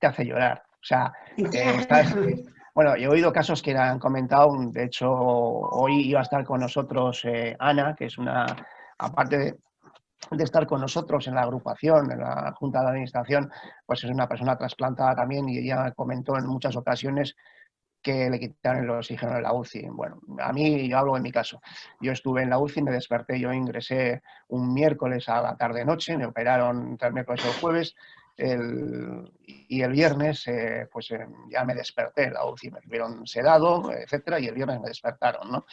te hace llorar. O sea, estás, Claro. bueno, yo he oído casos que han comentado, de hecho, hoy iba a estar con nosotros Ana, que es aparte de estar con nosotros en la agrupación, en la Junta de Administración, pues es una persona trasplantada también y ella comentó en muchas ocasiones que le quitaron el oxígeno en la UCI. Bueno, a mí, yo hablo de mi caso. Yo estuve en la UCI, me desperté, yo ingresé un miércoles a la tarde-noche, me operaron entre el miércoles y el jueves, y el viernes ya me desperté en la UCI, me tuvieron sedado, etcétera, y el viernes me despertaron, ¿no?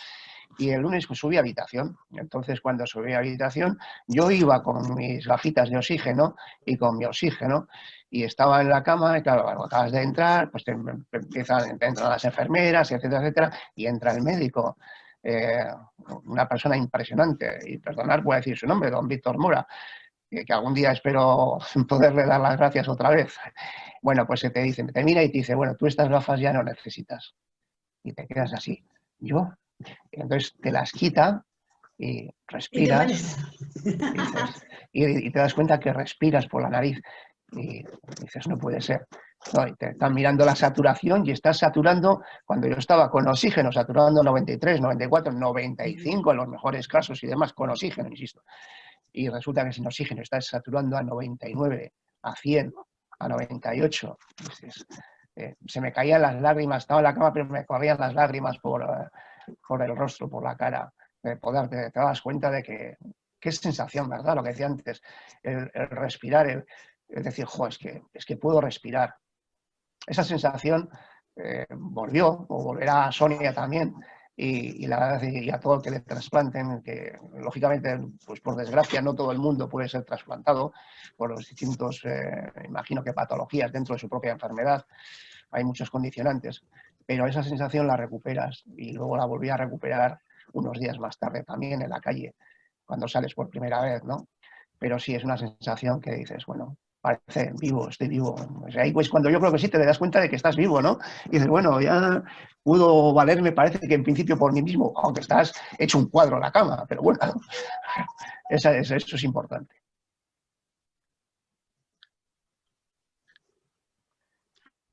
Y el lunes pues subí a habitación. Entonces, cuando subí a habitación, yo iba con mis gafitas de oxígeno y con mi oxígeno, y estaba en la cama, y claro, cuando acabas de entrar, pues entran las enfermeras, etcétera, etcétera, y entra el médico. Eh, una persona impresionante, y perdonar, voy a decir su nombre, don Víctor Mora, que algún día espero poderle dar las gracias otra vez. Bueno, pues te mira y te dice, bueno, tú estas gafas ya no necesitas. Y te quedas así. ¿Yo? Entonces te las quita y ¿Y te respiras parece? y, y te das cuenta que respiras por la nariz y dices, no puede ser. No, y te están mirando la saturación y estás saturando, cuando yo estaba con oxígeno, saturando 93, 94, 95 en los mejores casos y demás, con oxígeno, insisto. Y resulta que sin oxígeno estás saturando a 99, a 100, a 98. Dices, se me caían las lágrimas, estaba en la cama, pero me corrían las lágrimas por el rostro, por la cara. Te das cuenta de que qué sensación, ¿verdad? Lo que decía antes, el respirar, el decir, jo, es que puedo respirar. Esa sensación volvió, o volverá Sonia también, y la verdad, y a todo el que le trasplanten, que lógicamente, pues por desgracia, no todo el mundo puede ser trasplantado por los distintos, imagino que patologías dentro de su propia enfermedad, hay muchos condicionantes, pero esa sensación la recuperas y luego la volví a recuperar unos días más tarde también en la calle, cuando sales por primera vez, ¿no? Pero sí es una sensación que dices, bueno, parece vivo, estoy vivo. O sea, ahí pues cuando yo creo que sí te das cuenta de que estás vivo, ¿no? Y dices, bueno, ya pudo valerme, parece que en principio por mí mismo, aunque estás hecho un cuadro en la cama, pero bueno, eso es importante.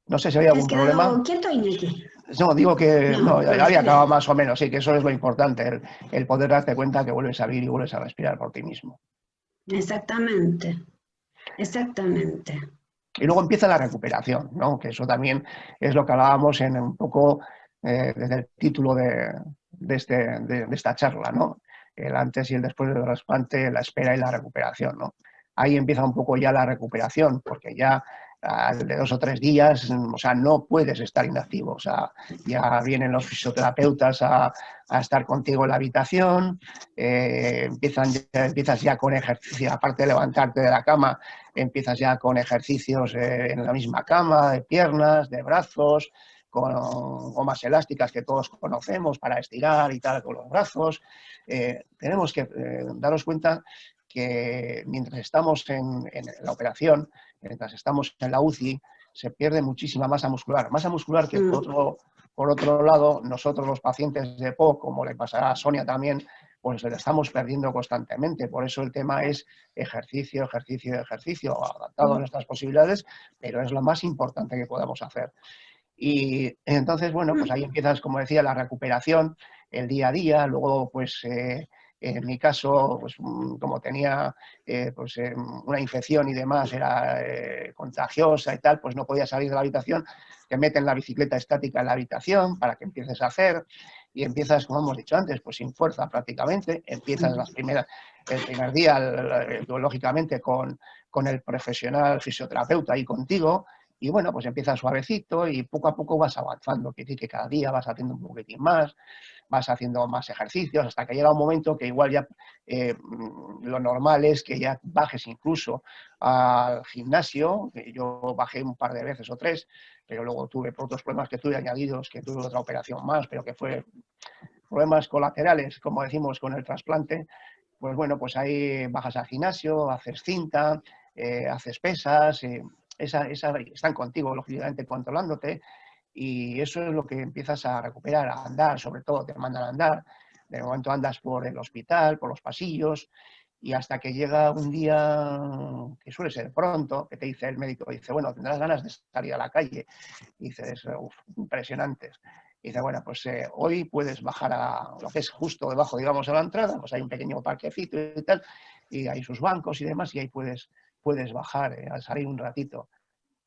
No sé si había algún problema. Quieto, Iñaki. No, digo que no, ya había espera. acabado más o menos, sí, que eso es lo importante, el poder darte cuenta que vuelves a vivir y vuelves a respirar por ti mismo. Exactamente, exactamente. Y luego empieza la recuperación, ¿no? Que eso también es lo que hablábamos en un poco desde el título de esta charla, ¿no? El antes y el después del trasplante, la espera y la recuperación, ¿no? Ahí empieza un poco ya la recuperación, porque ya de 2 o 3 días, o sea, no puedes estar inactivo, o sea, ya vienen los fisioterapeutas a estar contigo en la habitación, empiezas ya con ejercicio, aparte de levantarte de la cama, empiezas ya con ejercicios en la misma cama, de piernas, de brazos, con gomas elásticas que todos conocemos para estirar y tal con los brazos. Tenemos que daros cuenta que mientras estamos en la operación, mientras estamos en la UCI, se pierde muchísima masa muscular que por otro lado, nosotros los pacientes de POC, como le pasará a Sonia también, pues le estamos perdiendo constantemente. Por eso el tema es ejercicio, ejercicio, ejercicio, adaptado a nuestras posibilidades, pero es lo más importante que podamos hacer. Y entonces, bueno, pues ahí empiezas, como decía, la recuperación, el día a día, luego pues en mi caso, pues como tenía una infección y demás, era contagiosa y tal, pues no podía salir de la habitación, te meten la bicicleta estática en la habitación para que empieces a hacer y empiezas, como hemos dicho antes, pues sin fuerza prácticamente, empiezas el primer día, lógicamente, con el profesional fisioterapeuta ahí contigo, y bueno, pues empiezas suavecito y poco a poco vas avanzando, quiere decir que cada día vas haciendo un poquitín más, vas haciendo más ejercicios, hasta que llega un momento que igual ya lo normal es que ya bajes incluso al gimnasio, que yo bajé un par de veces o 3, pero luego tuve por otros problemas que tuve añadidos, que tuve otra operación más, pero que fue problemas colaterales, como decimos con el trasplante. Pues bueno, pues ahí bajas al gimnasio, haces cinta, haces pesas, están contigo, lógicamente, controlándote, y eso es lo que empiezas a recuperar, a andar, sobre todo te mandan a andar, de momento andas por el hospital, por los pasillos, y hasta que llega un día, que suele ser pronto, que te dice el médico, dice, bueno, tendrás ganas de salir a la calle, y dices, impresionantes. Y dice, bueno, pues hoy puedes bajar a lo que es justo debajo, digamos, a la entrada, pues hay un pequeño parquecito y tal, y hay sus bancos y demás, y ahí puedes bajar al salir un ratito.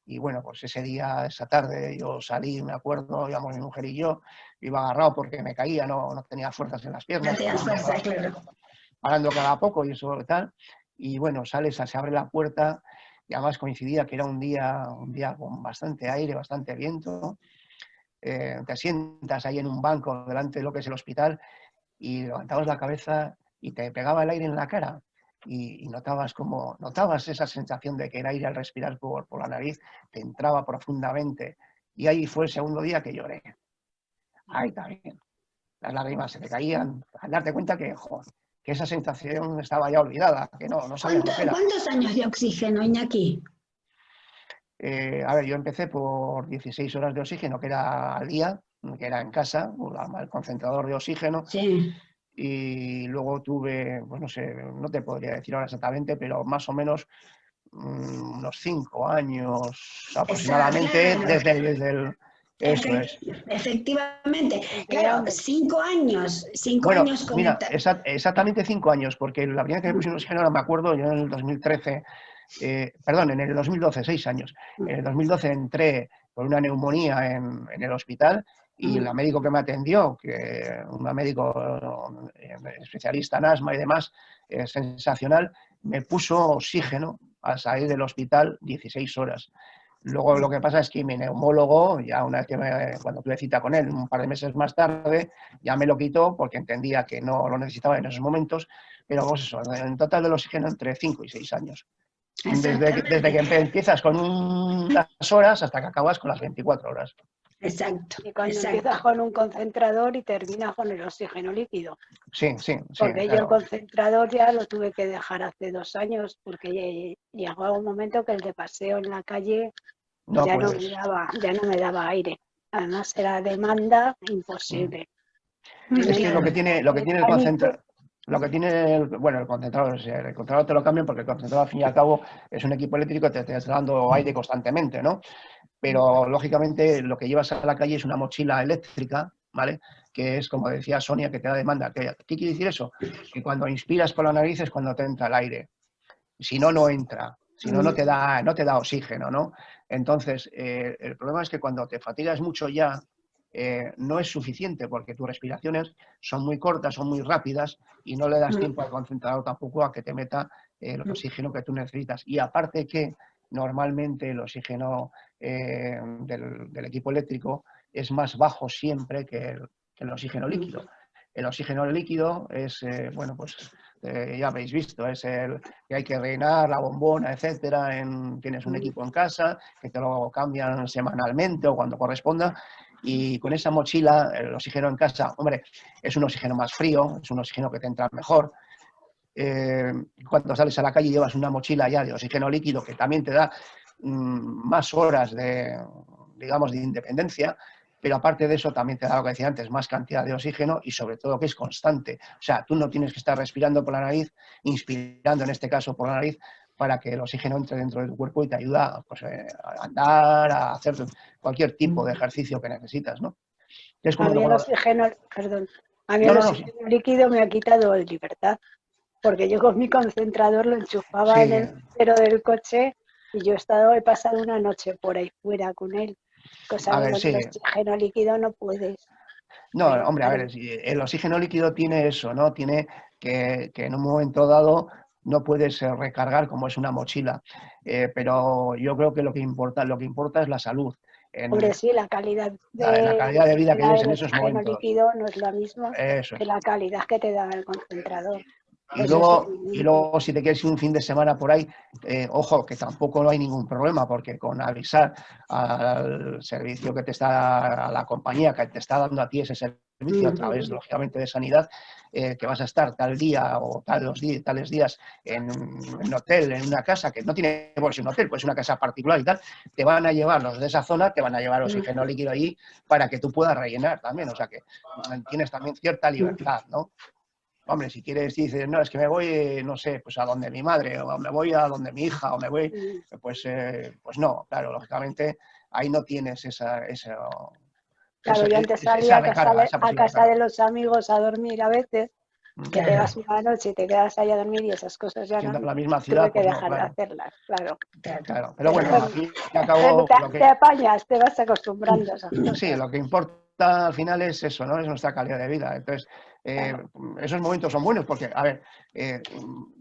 Y bueno, pues ese día, esa tarde, yo salí, me acuerdo, íbamos mi mujer y yo, iba agarrado porque me caía, no tenía fuerzas en las piernas, parando cada poco y eso y tal. Y bueno, sales, se abre la puerta y además coincidía que era un día con bastante aire, bastante viento. Te sientas ahí en un banco delante de lo que es el hospital y levantabas la cabeza y te pegaba el aire en la cara. Y notabas esa sensación de que el aire al respirar por la nariz te entraba profundamente. Y ahí fue el segundo día que lloré. Ahí también. Las lágrimas se te caían al darte cuenta que esa sensación estaba ya olvidada, que no sabías lo que era. ¿Cuántos años de oxígeno, Iñaki? A ver, yo empecé por 16 horas de oxígeno, que era al día, que era en casa, el concentrador de oxígeno. Sí. Y luego tuve, pues no sé, no te podría decir ahora exactamente, pero más o menos unos 5 años aproximadamente. Claro. desde el... Eso es. Efectivamente. Claro, 5 años. 5 Bueno, años mira, exactamente 5 años, porque la primera que me pusieron oxígeno, no me acuerdo, yo en el 2013, perdón, en el 2012, 6 años. En el 2012 entré por una neumonía en el hospital y el médico que me atendió, un médico especialista en asma y demás, sensacional, me puso oxígeno al salir del hospital 16 horas. Luego lo que pasa es que mi neumólogo, ya una vez que cuando tuve cita con él, un par de meses más tarde, ya me lo quitó porque entendía que no lo necesitaba en esos momentos, pero pues eso, en total del oxígeno entre 5 y 6 años. Desde que empiezas con unas horas hasta que acabas con las 24 horas. Exacto. Y cuando empiezas con un concentrador y terminas con el oxígeno líquido. Sí, sí, sí. Porque claro. yo el concentrador ya lo tuve que dejar hace 2 años porque llegó un momento que el de paseo en la calle No ya puedes. ya no me daba aire. Además era demanda imposible. Es que lo que tiene el concentrador, el concentrador, el concentrador te lo cambian porque el concentrador al fin y al cabo es un equipo eléctrico que te está dando aire constantemente, ¿no? Pero lógicamente lo que llevas a la calle es una mochila eléctrica, ¿vale? Que es, como decía Sonia, que te da demanda. ¿Qué quiere decir eso? Que cuando inspiras por la nariz es cuando te entra el aire. Si no, no entra. Si no, no te da oxígeno, ¿no? Entonces, el problema es que cuando te fatigas mucho ya, no es suficiente porque tus respiraciones son muy cortas, son muy rápidas y no le das tiempo al concentrador tampoco a que te meta el oxígeno que tú necesitas. Y aparte que normalmente el oxígeno del equipo eléctrico es más bajo siempre que el oxígeno líquido. El oxígeno líquido es, ya habéis visto, es el que hay que rellenar, la bombona, etcétera. Tienes un equipo en casa que te lo cambian semanalmente o cuando corresponda. Y con esa mochila, el oxígeno en casa, hombre, es un oxígeno más frío, es un oxígeno que te entra mejor. Cuando sales a la calle llevas una mochila ya de oxígeno líquido que también te da más horas de independencia, pero aparte de eso también te da lo que decía antes, más cantidad de oxígeno y sobre todo que es constante. O sea, tú no tienes que estar respirando por la nariz, inspirando en este caso por la nariz, para que el oxígeno entre dentro de tu cuerpo y te ayuda pues, a andar, a hacer cualquier tipo de ejercicio que necesitas, ¿no? Es como a mí el oxígeno líquido me ha quitado libertad, porque yo con mi concentrador lo enchufaba en el maletero del coche y yo he pasado una noche por ahí fuera con él, cosa que con el oxígeno líquido no puedes. No, hombre, a ver, el oxígeno líquido tiene eso, ¿no? Tiene que en un momento dado no puedes recargar como es una mochila, pero yo creo que lo que importa es la salud. Hombre, sí, la calidad de vida que tienes en esos momentos. El oxígeno líquido no es la misma que la calidad que te da el concentrador. Y luego, si te quieres ir un fin de semana por ahí, ojo, que tampoco no hay ningún problema, porque con avisar al servicio que te está, a la compañía que te está dando a ti ese servicio a través, lógicamente, de sanidad, que vas a estar tal día o tales días en un hotel, en una casa, que no tiene por sí un hotel, pues una casa particular y tal, te van a llevar los de esa zona, te van a llevar oxígeno líquido allí para que tú puedas rellenar también, o sea que tienes también cierta libertad, ¿no? Hombre, si quieres, dices, no, es que me voy, no sé, pues a donde mi madre, o me voy a donde mi hija, o me voy, pues no, claro, lógicamente ahí no tienes esa claro, yo antes salía a casa de los amigos a dormir a veces, que te vas una noche y te quedas ahí a dormir y esas cosas ya no, la misma ciudad, tuve que dejar de hacerlas, claro. Pero bueno, al fin y al cabo... Te apañas, te vas acostumbrando a esas cosas. Sí, lo que importa al final es eso, ¿no? Es nuestra calidad de vida. Entonces, esos momentos son buenos porque, a ver,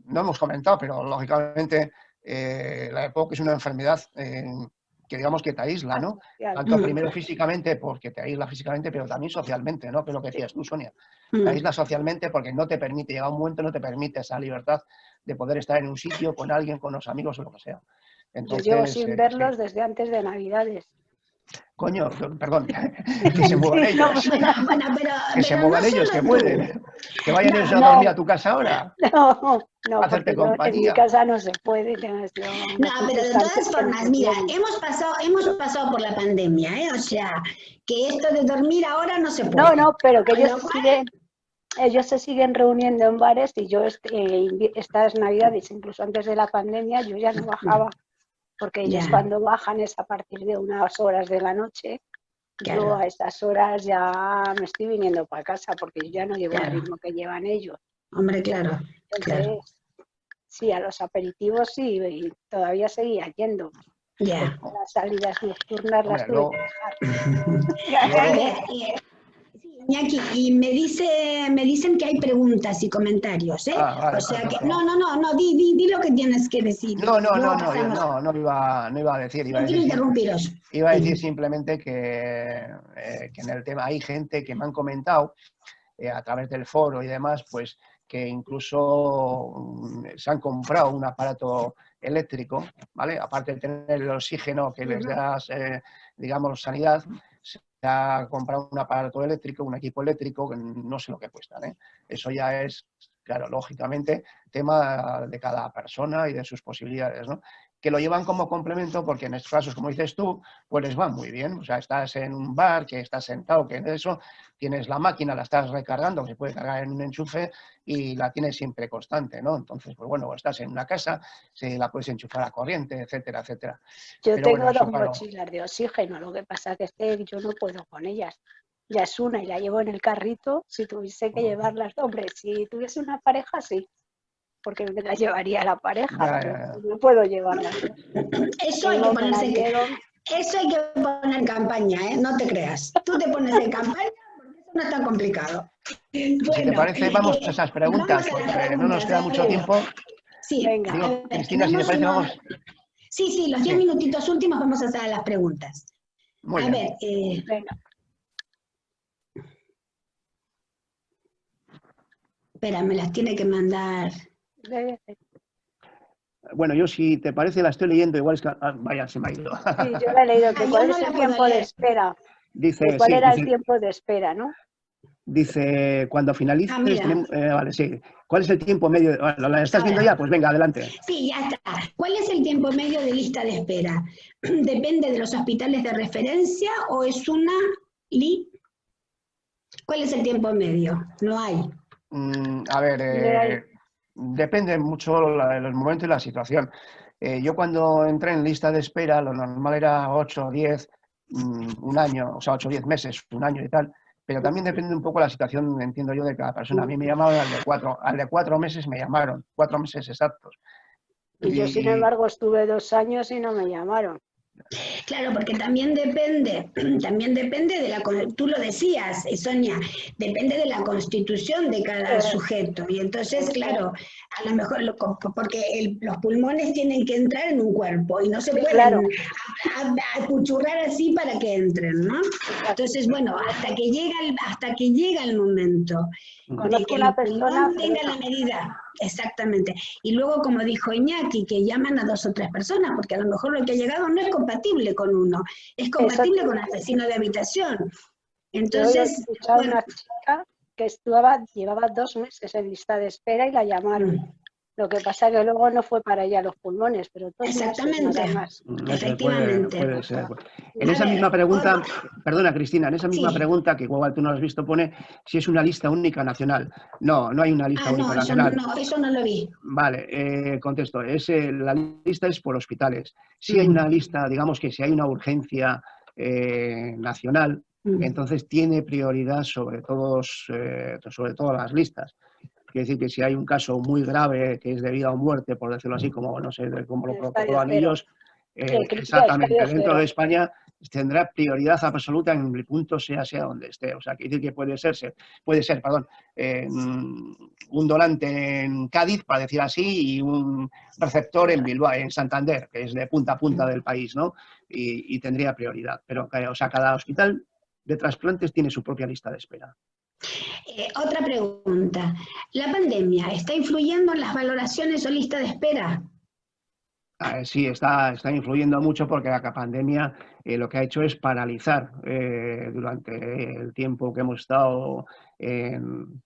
no hemos comentado, pero lógicamente la EPOC es una enfermedad que digamos que te aísla, ¿no? Tanto primero físicamente, porque te aísla físicamente, pero también socialmente, ¿no? Que es lo que decías tú, Sonia. Te aísla socialmente porque no te permite, llega un momento, no te permite esa libertad de poder estar en un sitio con alguien, con los amigos o lo que sea. Entonces, yo llevo sin verlos desde antes de Navidades. Coño, perdón, que se muevan ellos. Que se muevan ellos, que pueden. Que vayan ellos a dormir a tu casa ahora. No, hacerte compañía. En mi casa no se puede. No, pero de todas formas, mira, hemos pasado por la pandemia, ¿eh? O sea, que esto de dormir ahora no se puede. No, pero que ellos se siguen reuniendo en bares y yo estas Navidades, incluso antes de la pandemia, yo ya no bajaba. Porque ellos cuando bajan es a partir de unas horas de la noche. Claro. Yo a estas horas ya me estoy viniendo para casa porque yo ya no llevo el ritmo que llevan ellos. Hombre, claro. Entonces, sí, a los aperitivos sí, y todavía seguía yendo. Las salidas nocturnas las tuve que dejar. Iñaki, y me dicen que hay preguntas y comentarios, ¿eh? Vale, o sea que, perfecto. no, di lo que tienes que decir. No, Pasamos. no iba a decir, No quiero interrumpiros. iba a decir simplemente que en el tema hay gente que me han comentado a través del foro y demás, pues que incluso se han comprado un aparato eléctrico, ¿vale? Aparte de tener el oxígeno que les da, digamos, sanidad, se ha comprado un aparato eléctrico, un equipo eléctrico, que no sé lo que cuestan, ¿eh? Eso ya es, claro, lógicamente, tema de cada persona y de sus posibilidades, ¿no? Que lo llevan como complemento porque en estos casos, como dices tú, pues les va muy bien. O sea, estás en un bar, que estás sentado, que en eso, tienes la máquina, la estás recargando, que se puede cargar en un enchufe y la tienes siempre constante, ¿no? Entonces, pues bueno, estás en una casa, se la puedes enchufar a corriente, etcétera, etcétera. Yo Pero tengo bueno, eso, dos claro, mochilas de oxígeno, lo que pasa es que yo no puedo con ellas. Ya es una y la llevo en el carrito, si tuviese que llevarlas dobles. Si tuviese una pareja, sí, porque me la llevaría la pareja, pero no puedo llevarlas. Eso hay que poner en campaña, ¿eh? No te creas. Tú te pones en campaña porque eso no es tan complicado. Bueno, si te parece, vamos a esas preguntas, porque no nos queda mucho tiempo. Sí, venga. Digo, Cristina, si te parece, vamos. Sí, los 10 minutitos últimos vamos a hacer las preguntas. Muy a bien. ver, Venga. Espera, me las tiene que mandar. Bueno, yo si te parece la estoy leyendo, igual es que... vaya, se me ha ido. Sí, yo la he leído, que cuál es el tiempo de espera. Dice, ¿Cuál sí, era el tiempo de espera, no? Dice, cuando finalices, vale, sí. ¿Cuál es el tiempo medio? ¿La estás viendo ya? Pues venga, adelante. Sí, ya está. ¿Cuál es el tiempo medio de lista de espera? ¿Depende de los hospitales de referencia o es una ¿Cuál es el tiempo medio? No hay. A ver, depende mucho del momento y la situación. Yo cuando entré en lista de espera, lo normal era 8 o 10, un año, o sea, 8 o 10 meses, un año y tal, pero también depende un poco de la situación, entiendo yo, de cada persona. A mí me llamaron al de 4 meses me llamaron, 4 meses exactos. Y yo, sin embargo, estuve 2 años y no me llamaron. Claro, porque también depende de la, tú lo decías, Sonia, depende de la constitución de cada sujeto. Y entonces, claro, a lo mejor, porque los pulmones tienen que entrar en un cuerpo y no se pueden acuchurrar así para que entren, ¿no? Entonces, bueno, hasta que llega el momento de que el pulmón tenga la medida. Exactamente. Y luego, como dijo Iñaki, que llaman a 2 o 3 personas, porque a lo mejor lo que ha llegado no es compatible con uno, es compatible con el vecino de habitación. Entonces, yo he escuchado una chica que llevaba 2 meses en lista de espera y la llamaron. Lo que pasa es que luego no fue para ella los pulmones, pero todo exactamente, más. efectivamente. Puede ser. En esa misma pregunta, perdona Cristina, en esa misma pregunta, que igual tú no lo has visto, pone si es una lista única nacional. No hay una lista única nacional. Eso no lo vi. Vale, contesto. La lista es por hospitales. Si hay una lista, digamos que si hay una urgencia nacional, entonces tiene prioridad sobre todas las listas. Quiere decir que si hay un caso muy grave que es de vida o muerte, por decirlo así, como no sé cómo lo protocolan ellos, exactamente, dentro de España tendrá prioridad absoluta en el punto sea donde esté. O sea, quiere decir que puede ser, un donante en Cádiz, para decir así, y un receptor en Bilbao, en Santander, que es de punta a punta del país, ¿no? Y tendría prioridad. Pero, o sea, cada hospital de trasplantes tiene su propia lista de espera. Otra pregunta. ¿La pandemia está influyendo en las valoraciones o lista de espera? Sí, está influyendo mucho porque la pandemia lo que ha hecho es paralizar durante el tiempo que hemos estado en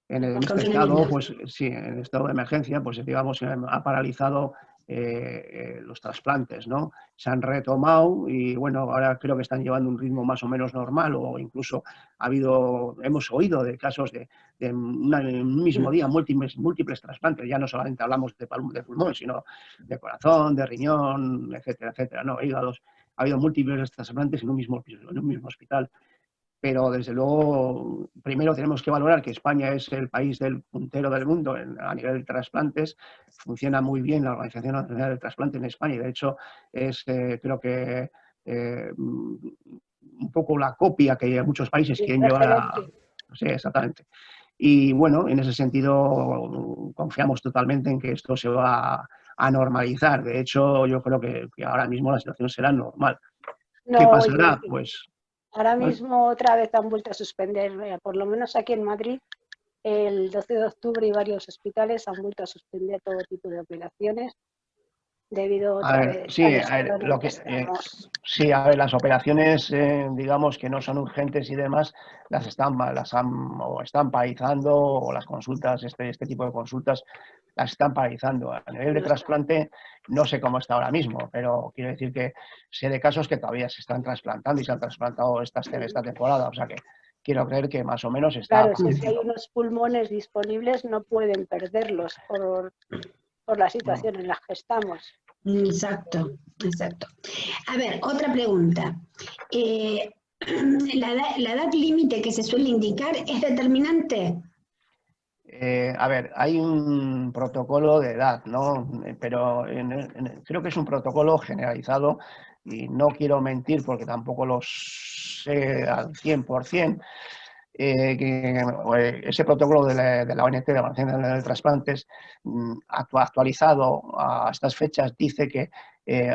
este estado, pues sí, en estado de emergencia, pues digamos, ha paralizado los trasplantes, ¿no? Se han retomado y bueno, ahora creo que están llevando un ritmo más o menos normal o incluso hemos oído de casos de en un mismo día múltiples trasplantes, ya no solamente hablamos de pulmón, sino de corazón, de riñón, etcétera, etcétera, ¿no? Hígados, ha habido múltiples trasplantes en un mismo hospital. Pero desde luego, primero tenemos que valorar que España es el país del puntero del mundo a nivel de trasplantes. Funciona muy bien la Organización Nacional del Trasplante en España y de hecho es creo que un poco la copia que muchos países quieren llevar sí, exactamente. Y bueno, en ese sentido confiamos totalmente en que esto se va a normalizar. De hecho, yo creo que ahora mismo la situación será normal. ¿Qué No, oye, pasará? Pues ahora mismo otra vez han vuelto a suspender, por lo menos aquí en Madrid, el 12 de octubre y varios hospitales han vuelto a suspender todo tipo de operaciones debido a otra ver, vez sí, al a ver, estado en el que estamos. sí, a ver, las operaciones, digamos que no son urgentes y demás, o están paralizando, o las consultas, este tipo de consultas, las están paralizando. A nivel de No está. trasplante, no sé cómo está ahora mismo, pero quiero decir que sé de casos que todavía se están trasplantando y se han trasplantado esta temporada, o sea que quiero creer que más o menos está Claro, si es que hay parecido. unos pulmones disponibles, no pueden perderlos por la situación en la que estamos. Exacto, exacto. A ver, otra pregunta. ¿La edad límite que se suele indicar es determinante? A ver, hay un protocolo de edad, ¿no? Pero creo que es un protocolo generalizado y no quiero mentir porque tampoco lo sé al 100%. Ese protocolo de la ONT, de la Organización de Trasplantes, actualizado a estas fechas, dice que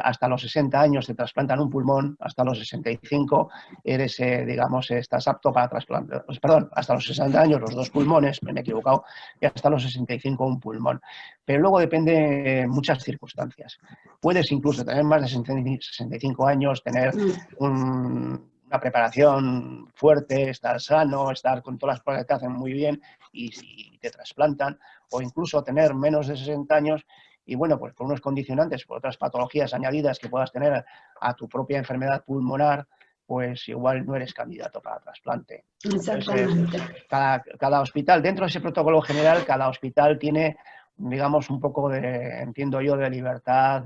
hasta los 60 años te trasplantan un pulmón, hasta los 65 eres, digamos, estás apto para trasplantar. Pues, perdón, hasta los 60 años los 2 pulmones, me he equivocado, y hasta los 65 un pulmón. Pero luego depende de muchas circunstancias. Puedes incluso tener más de 65 años, tener una preparación fuerte, estar sano, estar con todas las pruebas que te hacen muy bien y te trasplantan, o incluso tener menos de 60 años y bueno, pues por unos condicionantes, por otras patologías añadidas que puedas tener a tu propia enfermedad pulmonar, pues igual no eres candidato para trasplante. Exactamente. Cada hospital, dentro de ese protocolo general, cada hospital tiene, digamos, un poco de, entiendo yo, de libertad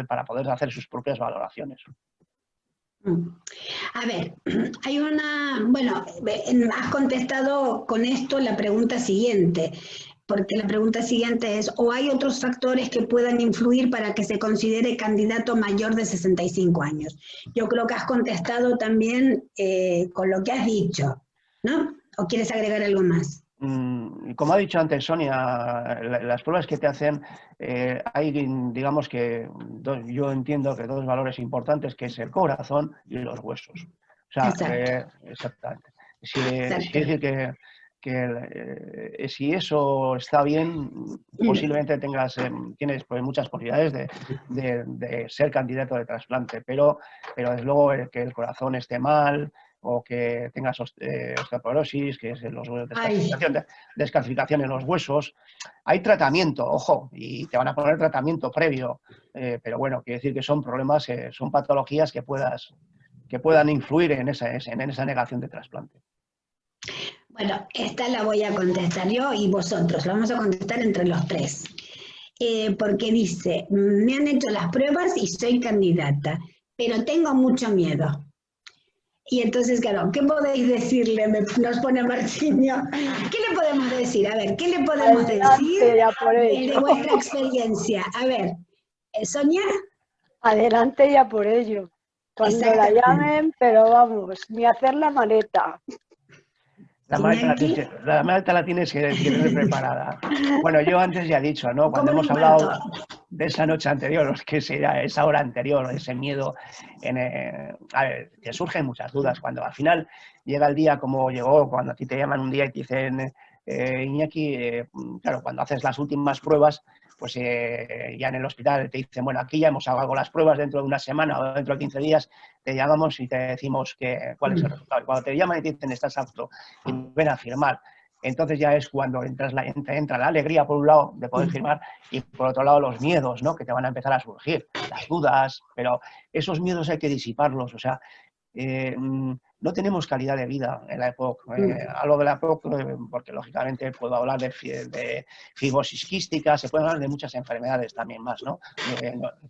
para poder hacer sus propias valoraciones. A ver, hay bueno, has contestado con esto la pregunta siguiente, porque la pregunta siguiente es, ¿o hay otros factores que puedan influir para que se considere candidato mayor de 65 años? Yo creo que has contestado también con lo que has dicho, ¿no? ¿O quieres agregar algo más? Como ha dicho antes Sonia, las pruebas que te hacen, hay, digamos que yo entiendo que 2 valores importantes, que es el corazón y los huesos. O sea, Exacto, exactamente. exacto. Es decir si eso está bien, posiblemente tienes pues, muchas posibilidades de ser candidato de trasplante, pero desde luego que el corazón esté mal, o que tengas osteoporosis, que es descalcificación en los huesos. Hay tratamiento, ojo, y te van a poner tratamiento previo, pero bueno, quiere decir que son problemas, son patologías que puedan influir en esa negación de trasplante. Bueno, esta la voy a contestar yo y vosotros, la vamos a contestar entre los 3. Porque dice, me han hecho las pruebas y soy candidata, pero tengo mucho miedo. Y entonces, claro, ¿qué podéis decirle? Nos pone Marcinio. ¿Qué le podemos decir? A ver, ¿qué le podemos decir Ya por ello. de vuestra experiencia? A ver, Sonia. Adelante ya por ello. Cuando la llamen, pero vamos, ni hacer la maleta. La maleta la tienes que tener preparada. Bueno, yo antes ya he dicho, ¿no? Cuando hemos hablado de esa noche anterior, que será esa hora anterior, ese miedo, a ver, te surgen muchas dudas. Cuando al final llega el día como llegó, cuando a ti te llaman un día y te dicen, Iñaki, claro, cuando haces las últimas pruebas, pues ya en el hospital te dicen, bueno, aquí ya hemos hago las pruebas dentro de una semana o dentro de 15 días, te llamamos y te decimos cuál es el resultado. Y cuando te llaman y te dicen, estás apto, y ven a firmar. Entonces ya es cuando entra la alegría, por un lado, de poder firmar, y por otro lado los miedos, ¿no? Que te van a empezar a surgir, las dudas, pero esos miedos hay que disiparlos, o sea, no tenemos calidad de vida en la EPOC. Hablo de la EPOC porque, lógicamente, puedo hablar de fibrosis quística, se pueden hablar de muchas enfermedades también más, ¿no?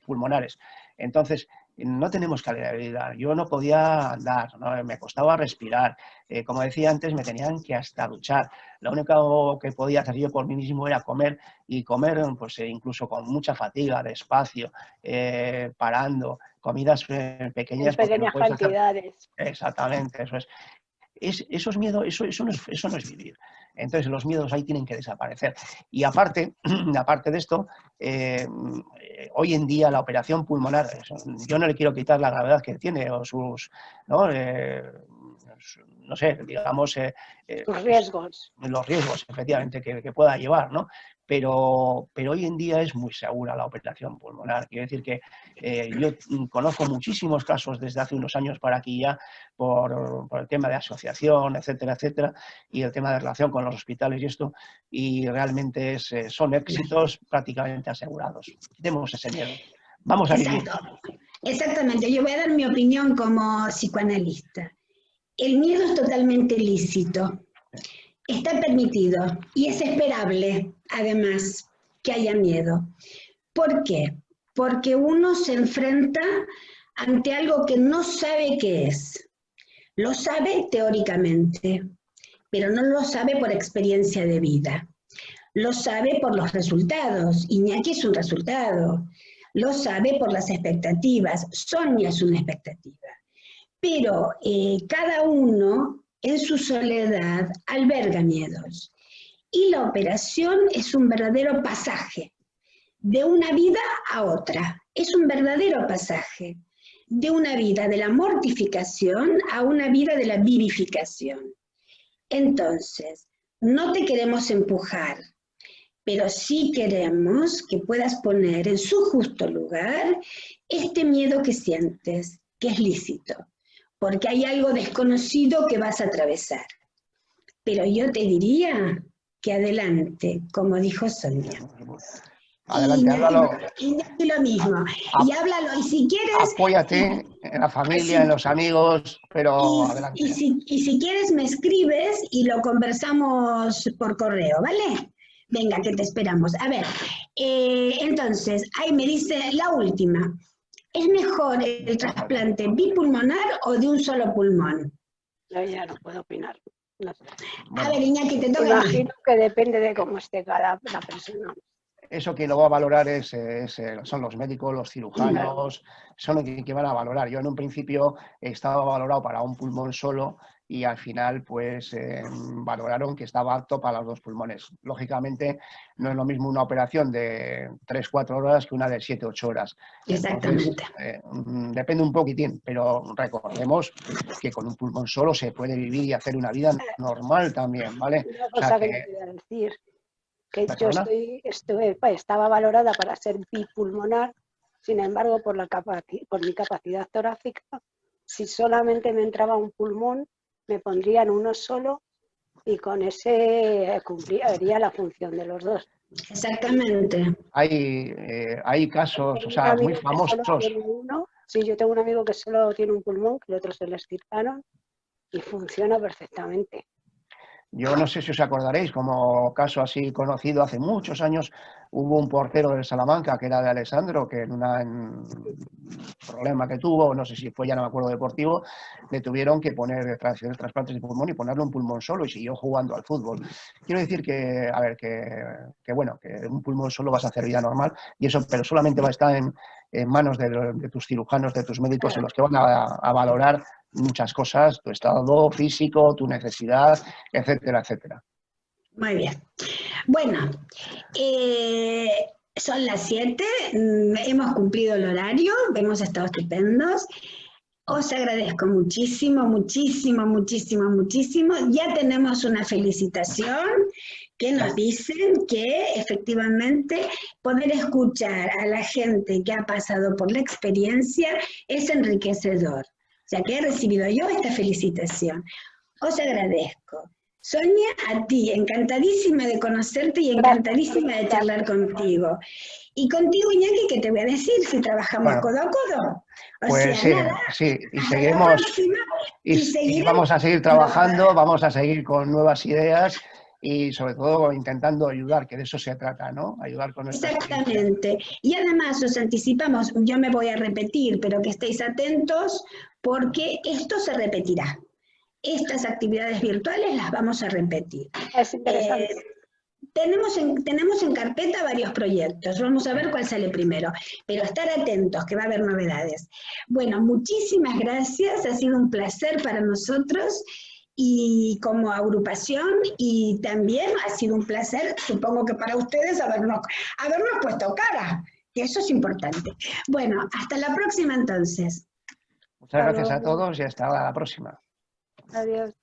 Pulmonares. Entonces, no tenemos calidad de vida. Yo no podía andar, ¿no? Me costaba respirar. Como decía antes, me tenían que hasta duchar. Lo único que podía hacer yo por mí mismo era comer, y comer pues, incluso con mucha fatiga, despacio, parando, comidas pequeñas. En pequeñas cantidades. Exactamente, eso es. esos miedos, eso no es vivir. Entonces los miedos ahí tienen que desaparecer. Y aparte de esto, hoy en día la operación pulmonar, yo no le quiero quitar la gravedad que tiene o sus, ¿no? No sé, digamos... los riesgos. Los riesgos, efectivamente, que pueda llevar, ¿no? Pero hoy en día es muy segura la operación pulmonar. Quiero decir que yo conozco muchísimos casos desde hace unos años para aquí ya por el tema de asociación, etcétera, etcétera, y el tema de relación con los hospitales y esto, y realmente son éxitos prácticamente asegurados. Quitemos ese miedo. Vamos a vivir. Exactamente. Yo voy a dar mi opinión como psicoanalista. El miedo es totalmente lícito. Está permitido y es esperable, además, que haya miedo. ¿Por qué? Porque uno se enfrenta ante algo que no sabe qué es. Lo sabe teóricamente, pero no lo sabe por experiencia de vida. Lo sabe por los resultados. Iñaki es un resultado. Lo sabe por las expectativas. Sonia es una expectativa. Pero cada uno en su soledad alberga miedos. Y la operación es un verdadero pasaje de una vida a otra. Es un verdadero pasaje de una vida de la mortificación a una vida de la vivificación. Entonces, no te queremos empujar, pero sí queremos que puedas poner en su justo lugar este miedo que sientes, que es lícito, porque hay algo desconocido que vas a atravesar. Pero yo te diría que adelante, como dijo Sonia. Adelante, háblalo. Y lo mismo. Y háblalo, y si quieres... Apóyate en la familia, en los amigos, pero adelante. Y si quieres me escribes y lo conversamos por correo, ¿vale? Venga, que te esperamos. A ver, entonces, ahí me dice la última. ¿Es mejor el trasplante bipulmonar o de un solo pulmón? Yo ya no puedo opinar. No sé. A ver, Iñaki, te toca. Imagino que depende de cómo esté la persona. Eso que lo va a valorar son los médicos, los cirujanos, son los que van a valorar. Yo en un principio estaba valorado para un pulmón solo y al final pues valoraron que estaba apto para los dos pulmones. Lógicamente no es lo mismo una operación de 3-4 horas que una de 7-8 horas. Exactamente. Entonces, depende un poquitín, pero recordemos que con un pulmón solo se puede vivir y hacer una vida normal también, ¿vale? Una cosa que te voy a decir, que yo estaba valorada para ser bipulmonar, sin embargo, por mi capacidad torácica, si solamente me entraba un pulmón, me pondrían uno solo y con ese haría la función de los dos. Exactamente. Hay casos, o sea, muy famosos. Sí, yo tengo un amigo que solo tiene un pulmón, que el otro se le extirparon y funciona perfectamente. Yo no sé si os acordaréis, como caso así conocido hace muchos años, hubo un portero del Salamanca, que era de Alessandro, que en un problema que tuvo, no sé si fue, ya no me acuerdo, deportivo, le tuvieron que poner trasplantes de pulmón y ponerle un pulmón solo y siguió jugando al fútbol. Quiero decir que, a ver, que bueno, que un pulmón solo vas a hacer vida normal, y eso, pero solamente va a estar en manos de tus cirujanos, de tus médicos, en los que van a valorar muchas cosas, tu estado físico, tu necesidad, etcétera, etcétera. Muy bien. Bueno, son las 7, hemos cumplido el horario, hemos estado estupendos. Os agradezco muchísimo, muchísimo, muchísimo, muchísimo. Ya tenemos una felicitación que nos dicen que efectivamente poder escuchar a la gente que ha pasado por la experiencia es enriquecedor. O sea, que he recibido yo esta felicitación. Os agradezco. Sonia, a ti, encantadísima de conocerte y encantadísima de charlar contigo. Y contigo, Iñaki, ¿qué te voy a decir si trabajamos codo a codo? Pues sí, sí, y seguimos, y vamos a seguir trabajando, vamos a seguir con nuevas ideas y sobre todo intentando ayudar, que de eso se trata, ¿no? Ayudar con nuestra Exactamente. Y además os anticipamos, yo me voy a repetir, pero que estéis atentos porque esto se repetirá. Estas actividades virtuales las vamos a repetir. Es interesante. Tenemos en carpeta varios proyectos, vamos a ver cuál sale primero, pero estar atentos que va a haber novedades. Bueno, muchísimas gracias, ha sido un placer para nosotros y como agrupación, y también ha sido un placer, supongo que para ustedes, habernos puesto cara, que eso es importante. Bueno, hasta la próxima entonces. Muchas gracias a todos y hasta la próxima. Adiós.